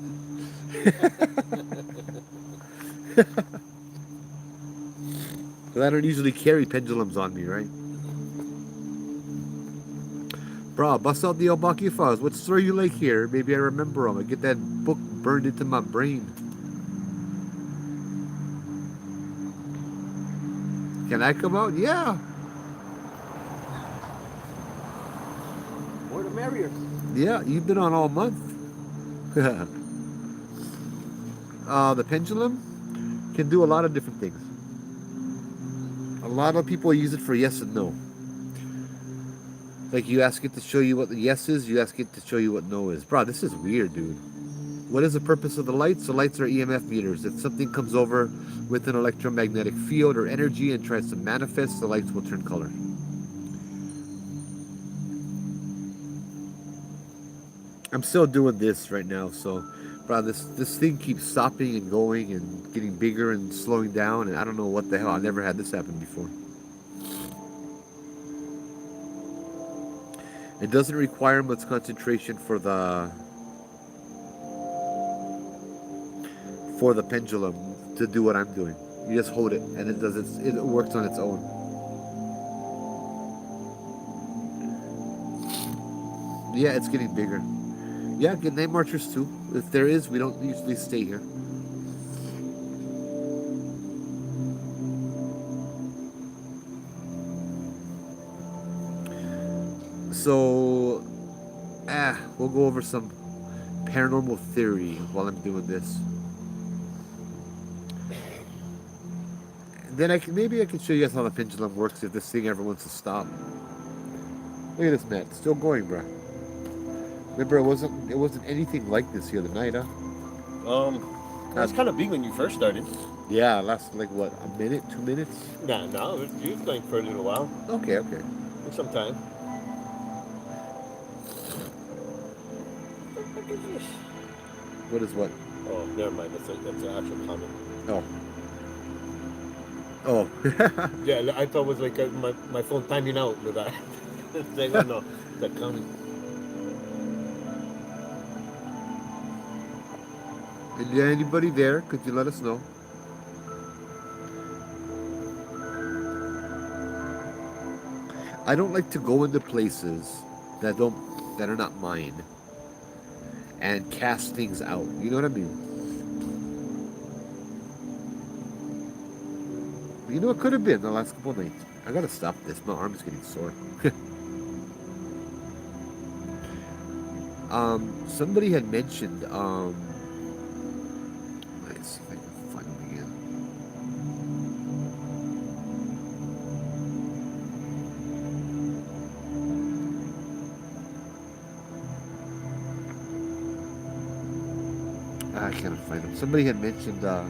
Because I don't usually carry pendulums on me, right? Bro, bust out the Obaki Files. What story you like here? Maybe I remember them. I get that book burned into my brain. Can I come out? Yeah. merrier. Yeah, you've been on all month. The pendulum can do a lot of different things. A lot of people use it for yes and no. Like you ask it to show you what the yes is, you ask it to show you what no is. Bro, this is weird, dude. What is the purpose of the lights? The lights are EMF meters. If something comes over with an electromagnetic field or energy and tries to manifest, the lights will turn color. I'm still doing this right now, so bro, this thing keeps stopping and going and getting bigger and slowing down, and I don't know what the hell. I never had this happen before. It doesn't require much concentration for the pendulum to do what I'm doing. You just hold it, and it works on its own. Yeah, it's getting bigger. Yeah, get night marchers too. If there is, we don't usually stay here. So, we'll go over some paranormal theory while I'm doing this. Then maybe I can show you guys how the pendulum works if this thing ever wants to stop. Look at this, Matt. It's still going, bro. Remember, it wasn't anything like this the other night, huh? That's kind of big when you first started. Yeah, lasted like what, a minute, 2 minutes? Nah, no, it was going for a little while. Okay. Took some time. What is this? What is what? Oh, never mind. That's an actual comment. Oh. Yeah, I thought it was like my phone timing out with that. It's like, oh no, that coming. Is there anybody there? Could you let us know? I don't like to go into places that are not mine and cast things out. You know what I mean? You know, it could have been the last couple of nights. I gotta stop this. My arm is getting sore. Somebody had mentioned, let's see if I can find them again. I can't find them. Somebody had mentioned the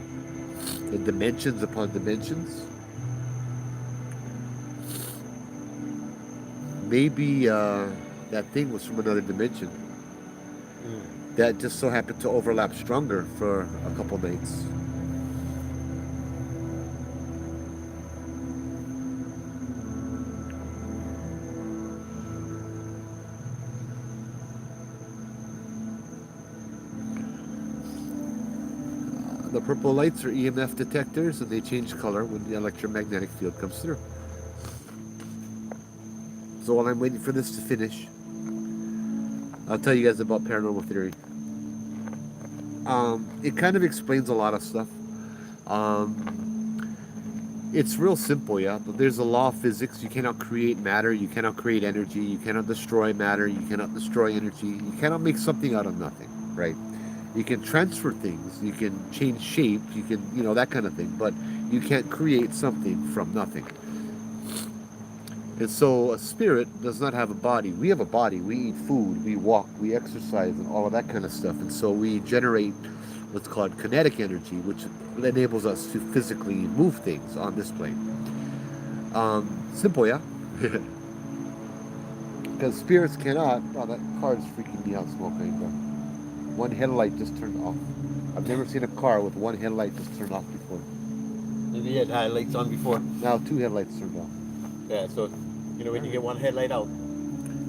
dimensions upon dimensions. Maybe that thing was from another dimension that just so happened to overlap stronger for a couple nights. The purple lights are EMF detectors, and they change color when the electromagnetic field comes through. So while I'm waiting for this to finish, I'll tell you guys about paranormal theory. It kind of explains a lot of stuff. It's real simple, yeah. But there's a law of physics. You cannot create matter. You cannot create energy. You cannot destroy matter. You cannot destroy energy. You cannot make something out of nothing, right? You can transfer things. You can change shape. You can, that kind of thing. But you can't create something from nothing. And so a spirit does not have a body. We have a body. We eat food. We walk. We exercise and all of that kind of stuff. And so we generate what's called kinetic energy, which enables us to physically move things on this plane. Simple, yeah? Because spirits cannot. Oh, that car is freaking me out smoking, bro. One headlight just turned off. I've never seen a car with one headlight just turned off before. Maybe you had highlights on before. Now 2 headlights turned off. Yeah, so when you get one headlight out,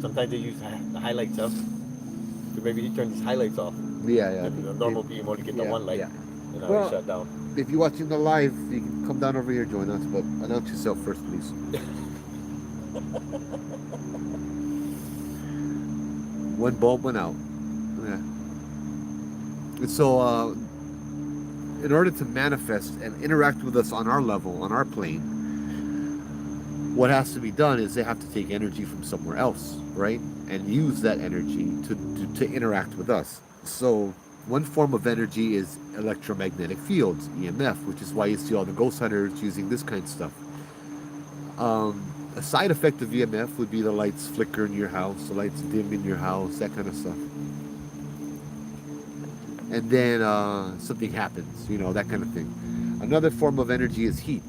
sometimes they use the highlights up. So maybe he turned his highlights off. Yeah. And the normal beam only get the one light. Yeah. And now Well, he's shut down. If you're watching the live, you can come down over here, join us, but announce yourself first, please. One bulb went out. Yeah. And so, in order to manifest and interact with us on our level, on our plane, what has to be done is they have to take energy from somewhere else. right? And use that energy to interact with us. So one form of energy is electromagnetic fields, EMF, which is why you see all the ghost hunters using this kind of stuff. A side effect of EMF would be the lights flicker in your house, the lights dim in your house, that kind of stuff. And then something happens, that kind of thing. Another form of energy is heat.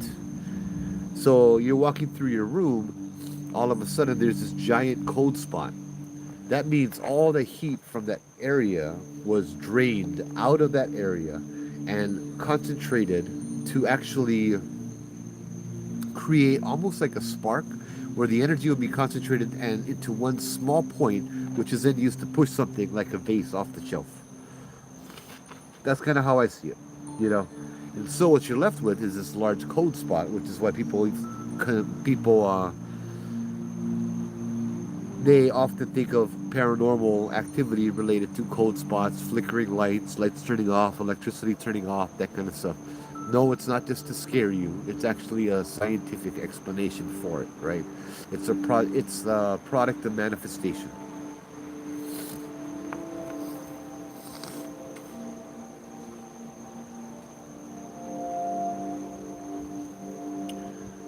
So you're walking through your room, all of a sudden there's this giant cold spot. That means all the heat from that area was drained out of that area and concentrated to actually create almost like a spark where the energy will be concentrated and into one small point, which is then used to push something like a vase off the shelf. That's kind of how I see it. And so what you're left with is this large cold spot, which is why people they often think of paranormal activity related to cold spots, flickering lights, lights turning off, electricity turning off, that kind of stuff. No, it's not just to scare you. It's actually a scientific explanation for it, right? It's a product of manifestation.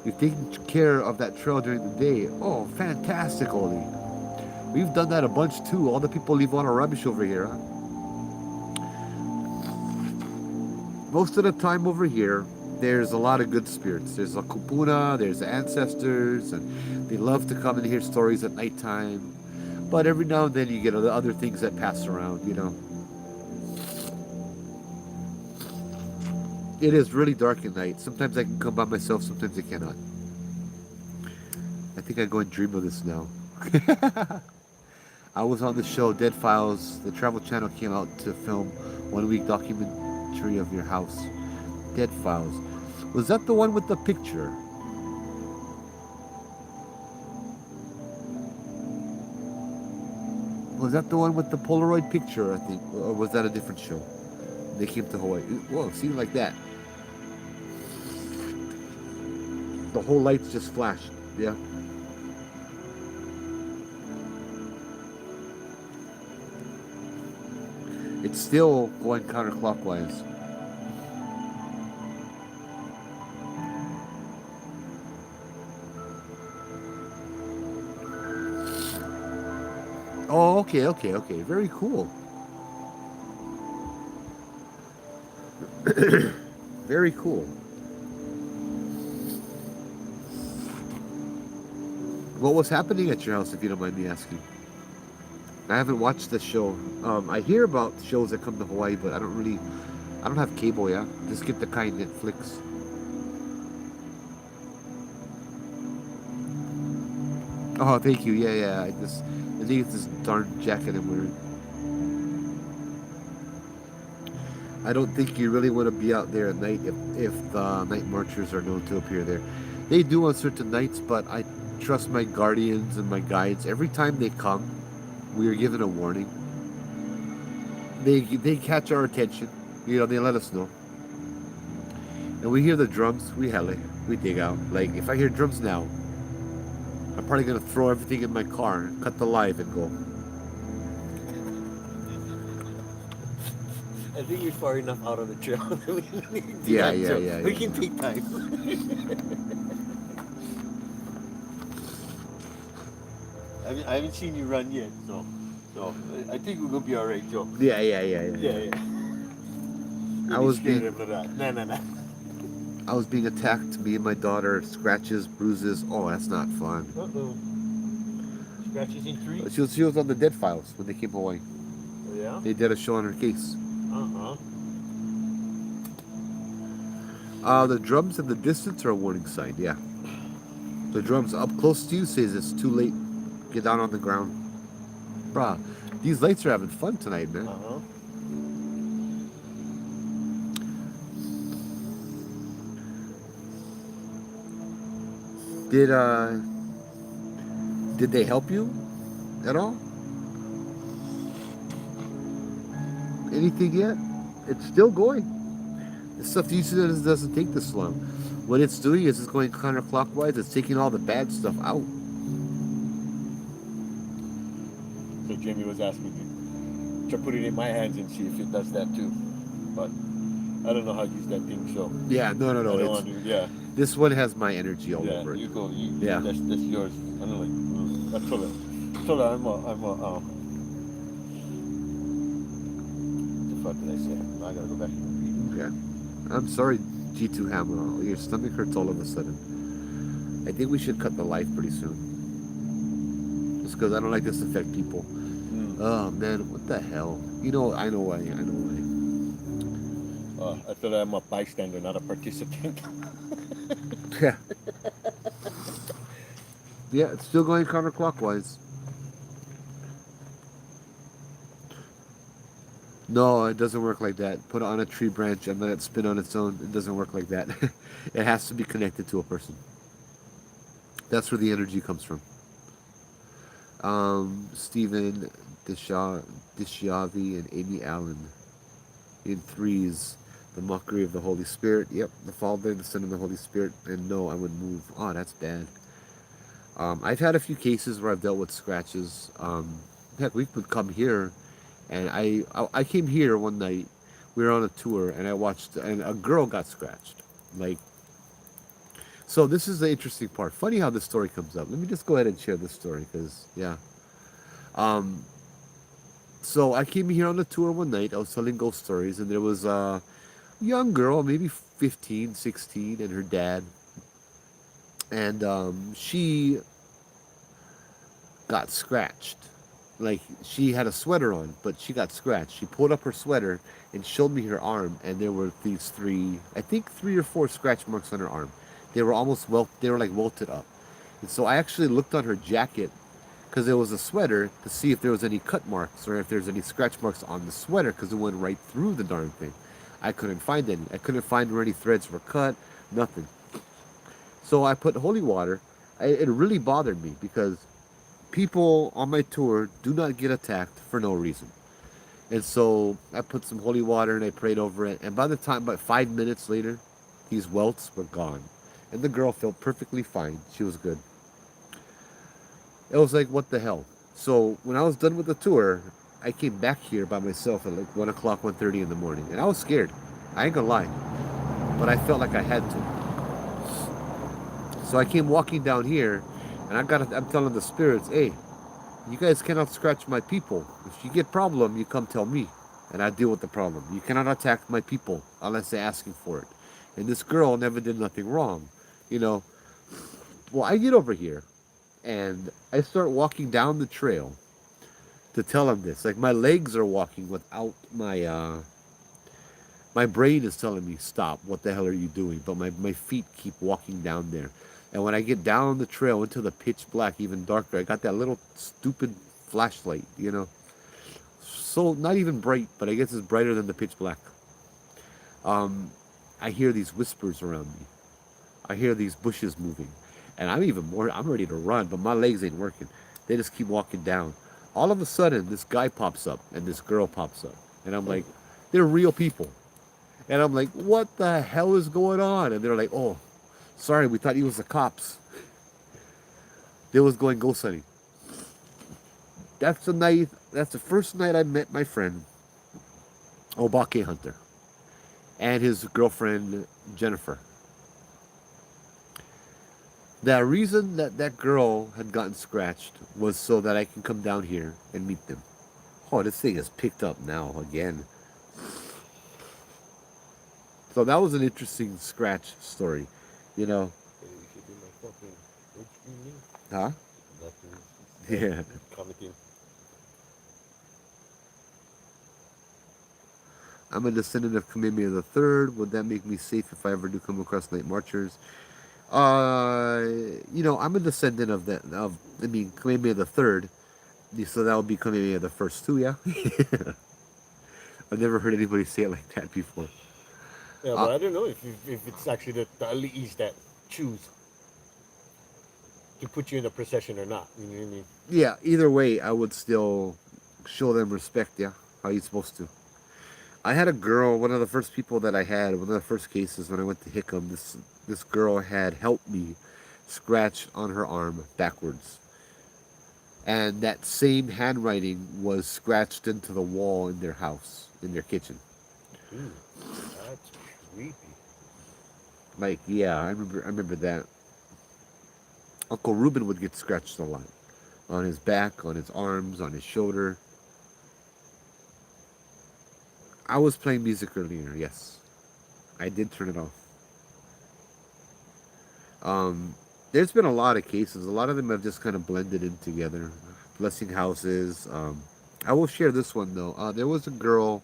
You've taken care of that trail during the day. Oh, fantastic, Oli. We've done that a bunch too. All the people leave all our rubbish over here, huh? Most of the time over here, there's a lot of good spirits. There's a kupuna, there's ancestors, and they love to come and hear stories at nighttime. But every now and then you get other things that pass around, It is really dark at night. Sometimes I can come by myself, sometimes I cannot. I think I go and dream of this now. I was on the show Dead Files. The Travel Channel came out to film 1 week documentary of your house. Dead Files. Was that the one with the picture? Was that the one with the Polaroid picture, I think? Or was that a different show? They came to Hawaii. Whoa, seemed like that. The whole lights just flashed. Yeah. It's still going counterclockwise. Oh, okay. Very cool. Very cool. What was happening at your house, if you don't mind me asking? I haven't watched the show. I hear about shows that come to Hawaii, but I don't have cable, yeah? Just get the kind Netflix. Oh, thank you. Yeah. I think it's this darn jacket I'm wearing. I don't think you really want to be out there at night if the night marchers are known to appear there. They do on certain nights, but I trust my guardians and my guides. Every time they come, we are given a warning. They catch our attention. They let us know. And we hear the drums, we dig out. Like, if I hear drums now, I'm probably going to throw everything in my car, cut the live, and go. I think you're far enough out on the trail. Yeah. We can take time. I haven't seen you run yet, so I think we're gonna be all right, Joe. Yeah. I was being I was being attacked. Me and my daughter, scratches, bruises. Oh, that's not fun. Scratches in 3. She was on the Dead Files when they came to Hawaii. Oh, yeah. They did a show on her case. The drums in the distance are a warning sign. Yeah. The drums up close to you says it's too late. Get down on the ground. Bruh, these lights are having fun tonight, man. Did they help you at all? Anything yet? It's still going. This stuff usually doesn't take this long. What it's doing is it's going counterclockwise. It's taking all the bad stuff out. So Jamie was asking me to put it in my hands and see if it does that too. But I don't know how to use that thing, so Yeah, no, no, I no. don't It's want to. Yeah, this one has my energy all yeah. over it. You go. You Yeah. that's yours. I don't like. I told her. Told her I'm a. What the fuck did I say? I gotta go back and read. Yeah. I'm sorry, G2 Hammer. Your stomach hurts all of a sudden. I think we should cut the live pretty soon. Just because I don't like this to affect people. Oh man, what the hell? You know, I know why. I know why. I thought I'm a bystander, not a participant. Yeah. Yeah, it's still going counterclockwise. No, it doesn't work like that. Put it on a tree branch and let it spin on its own. It doesn't work like that. It has to be connected to a person. That's where the energy comes from. Stephen Dishavi and Amy Allen in threes. The mockery of the Holy Spirit. Yep, the Father, the Son, and the Holy Spirit. And no, I would move. Oh, that's bad. I've had a few cases where I've dealt with scratches. Heck, we could come here, and I came here one night. We were on a tour, and I watched, and a girl got scratched. Like, so this is the interesting part. Funny how this story comes up. Let me just go ahead and share this story, because yeah. Um, so I came here on a tour one night. I was telling ghost stories, and there was a young girl, maybe 15, 16, and her dad, and she got scratched. Like, she had a sweater on, but she got scratched. She pulled up her sweater and showed me her arm, and there were these three, I think 3 or 4 scratch marks on her arm. They were almost they were like welted up. And so I actually looked on her jacket because it was a sweater to see if there was any cut marks or if there's any scratch marks on the sweater because it went right through the darn thing. I couldn't find any. I couldn't find where any threads were cut, nothing. So I put holy water. It really bothered me because people on my tour do not get attacked for no reason. And so I put some holy water and I prayed over it. And by the time, about 5 minutes later, these welts were gone. And the girl felt perfectly fine. She was good. It was like, what the hell? So when I was done with the tour, I came back here by myself at like 1 o'clock, 1:30 in the morning. And I was scared. I ain't gonna lie. But I felt like I had to. So I came walking down here, and I'm telling the spirits, hey, you guys cannot scratch my people. If you get problem, you come tell me, and I deal with the problem. You cannot attack my people unless they're asking for it. And this girl never did nothing wrong, you know. Well, I get over here, and I start walking down the trail to tell them this. Like, my legs are walking without my brain is telling me, stop, what the hell are you doing? But my feet keep walking down there. And when I get down the trail into the pitch black, even darker, I got that little stupid flashlight, you know. So, not even bright, but I guess it's brighter than the pitch black. I hear these whispers around me. I hear these bushes moving. And I'm ready to run, but my legs ain't working. They just keep walking down. All of a sudden, this guy pops up and this girl pops up. And I'm like, they're real people. And I'm like, what the hell is going on? And they're like, oh, sorry, we thought you was the cops. They was going ghost hunting. That's the first night I met my friend, Obake Hunter, and his girlfriend, Jennifer. The reason that girl had gotten scratched was so that I can come down here and meet them. Oh, this thing is picked up now again. So that was an interesting scratch story, you know. Huh? Yeah. I'm a descendant of Kamehameha the Third. Would that make me safe if I ever do come across night marchers? I'm a descendant of Kamehameha the Third. So that would be Kamehameha the First too, yeah. I've never heard anybody say it like that before. Yeah, but I don't know if it's actually the Ali'is that choose to put you in a procession or not. You know what I mean? Yeah, either way, I would still show them respect, yeah, how you supposed to. I had a girl, one of the first people that I had, one of the first cases when I went to Hickam, this girl had helped me scratch on her arm backwards. and that same handwriting was scratched into the wall in their house, in their kitchen. Dude, that's creepy. Like, yeah, I remember that. Uncle Reuben would get scratched a lot on his back, on his arms, on his shoulder. I was playing music earlier. Yes, I did turn it off. Um, there's been a lot of cases. A lot of them have just kind of blended in together. Blessing houses. I will share this one though. There was a girl,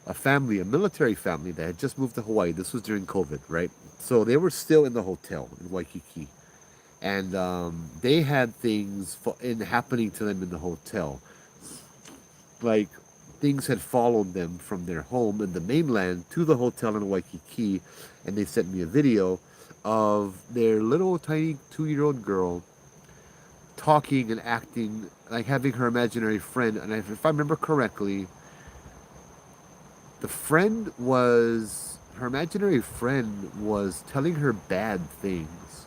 a family, a military family that had just moved to Hawaii. This was during COVID, right? So they were still in the hotel in Waikiki, and they had things in happening to them in the hotel. Like things had followed them from their home in the mainland to the hotel in Waikiki, and they sent me a video of their little tiny 2-year-old girl talking and acting like having her imaginary friend. And if I remember correctly, the friend was her imaginary friend was telling her bad things,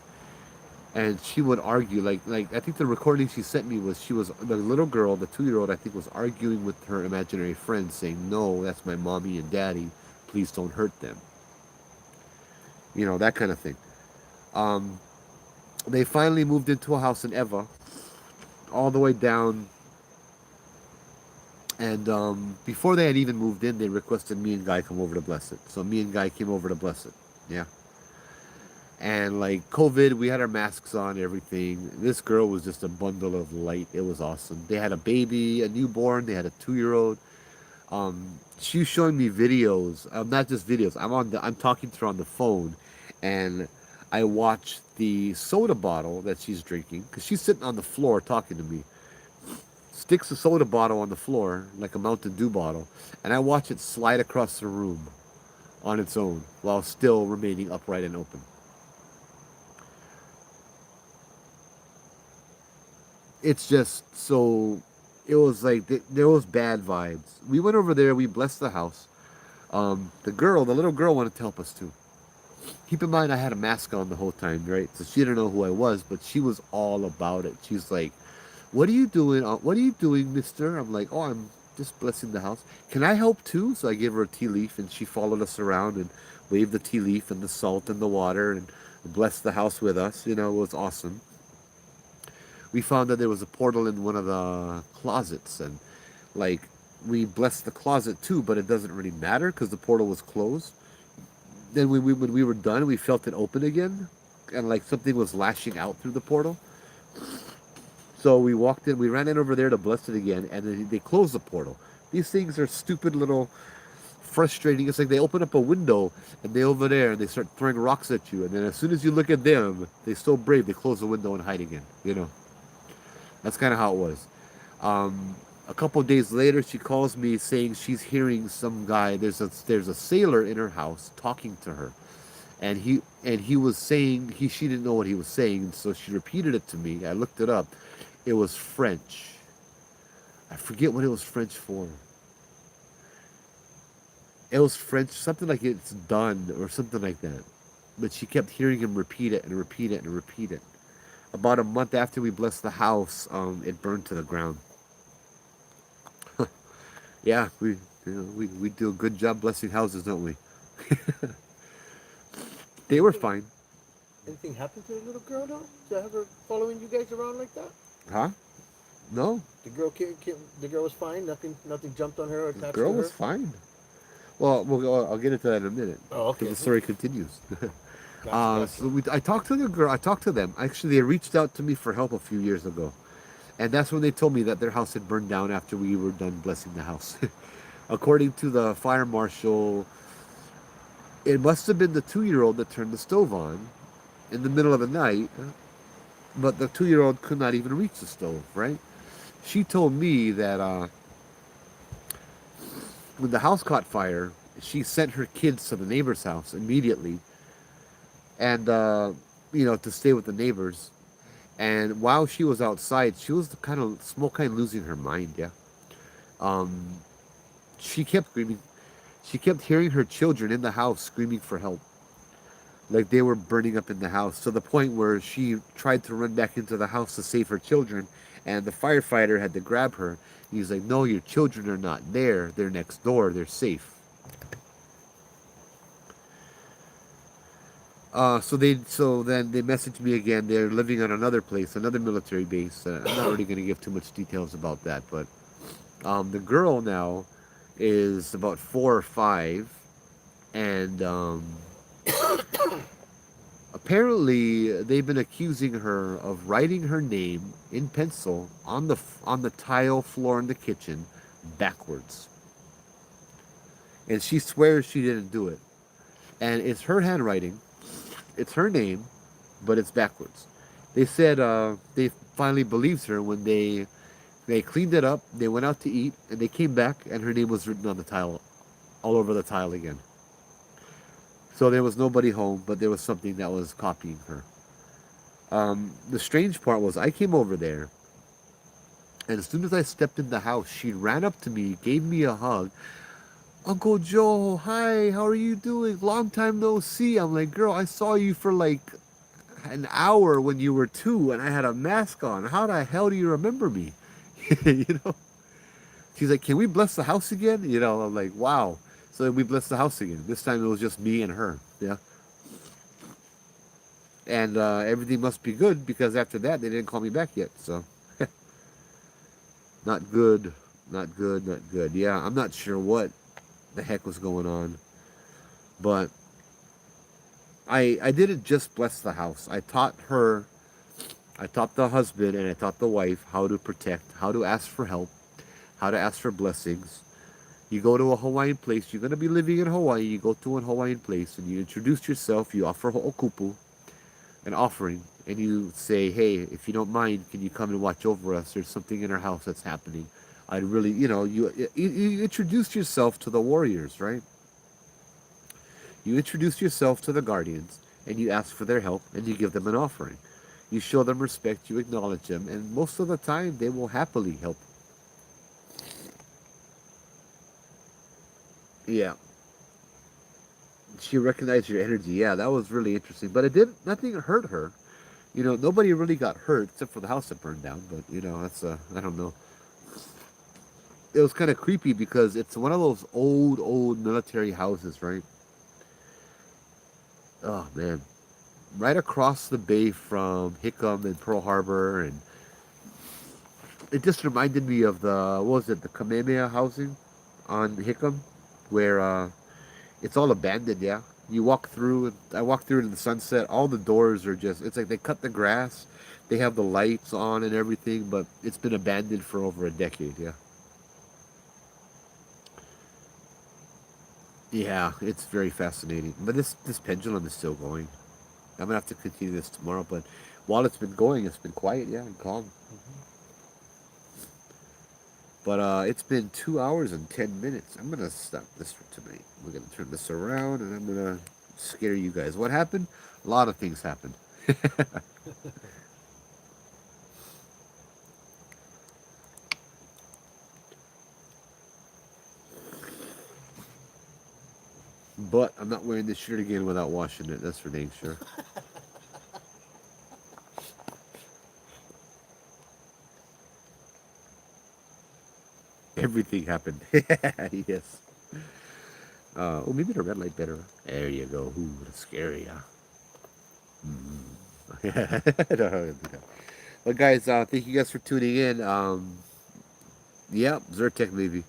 and she would argue like I think the recording she sent me was she was the little girl, the 2-year-old, I think, was arguing with her imaginary friend, saying, "No, that's my mommy and daddy. Please don't hurt them." That kind of thing. Um, they finally moved into a house in Eva, all the way down. And before they had even moved in, they requested me and Guy come over to bless it. So me and Guy came over to bless it. Yeah. And like COVID, we had our masks on, everything. This girl was just a bundle of light. It was awesome. They had a baby, a newborn. They had a 2-year-old. She was showing me videos. Not just videos. I'm talking to her on the phone, and I watched the soda bottle that she's drinking because she's sitting on the floor talking to me. Sticks a soda bottle on the floor like a Mountain Dew bottle, and I watch it slide across the room on its own while still remaining upright and open. It's just so. It was like there was bad vibes. We went over there. We blessed the house. The little girl, wanted to help us too. Keep in mind, I had a mask on the whole time, right? So she didn't know who I was, but she was all about it. She's like, "What are you doing? What are you doing, mister?" I'm like, "Oh, I'm just blessing the house. Can I help too?" So I gave her a tea leaf, and she followed us around and waved the tea leaf and the salt and the water and blessed the house with us. It was awesome. We found that there was a portal in one of the closets, and like we blessed the closet too, but it doesn't really matter because the portal was closed. Then when we were done, we felt it open again, and like something was lashing out through the portal. So we walked in, we ran in over there to bless it again, and then they closed the portal. These things are stupid little frustrating. It's like they open up a window and they over there and they start throwing rocks at you, and then as soon as you look at them, they're so brave they close the window and hide again. That's kind of how it was. A couple of days later, she calls me saying she's hearing some guy. There's a sailor in her house talking to her, and he was saying she didn't know what he was saying, so she repeated it to me. I looked it up. It was French. I forget what it was French for. It was French, something like it's done or something like that. But she kept hearing him repeat it and repeat it and repeat it. About a month after we blessed the house, it burned to the ground. Yeah, we do a good job blessing houses, don't we? They were fine. Anything happened to the little girl though? To have her following you guys around like that? Huh? No, The girl was fine. Nothing jumped on her or the attached girl to her. was fine. Well, I'll get into that in a minute. Oh, Because okay. the story continues. Gotcha. So I talked to the girl. I talked to them. Actually, they reached out to me for help a few years ago, and that's when they told me that their house had burned down after we were done blessing the house. According to the fire marshal, it must have been the 2-year-old that turned the stove on in the middle of the night, but the 2-year-old could not even reach the stove. Right? She told me that when the house caught fire, she sent her kids to the neighbor's house immediately, and to stay with the neighbors. And while she was outside, she was kind of losing her mind. Yeah. Um, she kept screaming. She kept hearing her children in the house screaming for help, like they were burning up in the house, to the point where she tried to run back into the house to save her children, And the firefighter had to grab her. He's like, no, your children are not there. They're next door. They're safe. So then they messaged me again. They're living on another place, another military base. I'm not really going to give too much details about that, but the girl now is about 4 or 5, and apparently they've been accusing her of writing her name in pencil on the tile floor in the kitchen backwards, and she swears she didn't do it. And it's her handwriting, it's her name, but it's backwards. They said they finally believed her when they cleaned it up. They went out to eat, and they came back, and her name was written on the tile, all over the tile again. So there was nobody home, but there was something that was copying her. The strange part was I came over there, and as soon as I stepped in the house, she ran up to me, gave me a hug. Uncle Joe, hi, how are you doing? Long time no see. I'm like, girl, I saw you for like an hour when you were 2, and I had a mask on. How the hell do you remember me? You know? She's like, can we bless the house again? You know, I'm like, wow. So then we blessed the house again. This time it was just me and her. Yeah. And everything must be good because after that they didn't call me back yet. So not good, not good, not good. Yeah, I'm not sure what the heck was going on, but I didn't just bless the house. I taught the husband and I taught the wife how to protect, how to ask for help, how to ask for blessings. You go to a Hawaiian place, you're going to be living in Hawaii, you go to a Hawaiian place and you introduce yourself, you offer ho'okupu, an offering, and you say, hey, if you don't mind, can you come and watch over us? There's something in our house that's happening. I'd really, you introduce yourself to the warriors, right? You introduce yourself to the guardians, and you ask for their help, and you give them an offering. You show them respect, you acknowledge them, and most of the time, they will happily help. Yeah. She recognized your energy. Yeah, that was really interesting. But nothing hurt her. Nobody really got hurt except for the house that burned down. But, that's, I don't know. It was kind of creepy because it's one of those old military houses, right? Oh, man. Right across the bay from Hickam and Pearl Harbor. And it just reminded me of the Kamehameha housing on Hickam, where it's all abandoned, yeah. You walk through, I walked through it in the sunset. All the doors are it's like they cut the grass. They have the lights on and everything, but it's been abandoned for over a decade, yeah. Yeah, it's very fascinating. But this pendulum is still going. I'm gonna have to continue this tomorrow, but while it's been going, it's been quiet, yeah, and calm. But it's been 2 hours and 10 minutes. I'm gonna stop this for tonight. We're gonna turn this around, and I'm gonna scare you guys. What happened? A lot of things happened. But I'm not wearing this shirt again without washing it. That's for dang sure. Everything happened. Yes. Maybe the red light better. There you go. Ooh, that's scary, huh? But guys, thank you guys for tuning in. Yeah, Zyrtec maybe.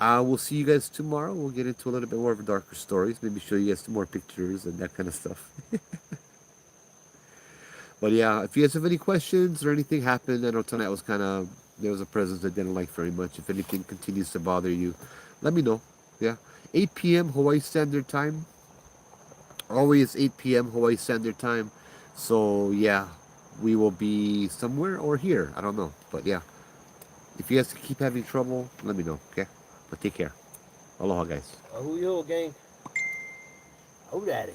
We'll see you guys tomorrow. We'll get into a little bit more of darker stories. Maybe show you guys some more pictures and that kind of stuff. But yeah, if you guys have any questions or anything happened, I know tonight was there was a presence I didn't like very much. If anything continues to bother you, let me know. Yeah. 8 p.m. Hawaii Standard Time. Always 8 p.m. Hawaii Standard Time. So yeah, we will be somewhere or here. I don't know. But yeah. If you guys keep having trouble, let me know. Okay? But take care. Aloha, guys. Ahuyo, gang. Oh, daddy.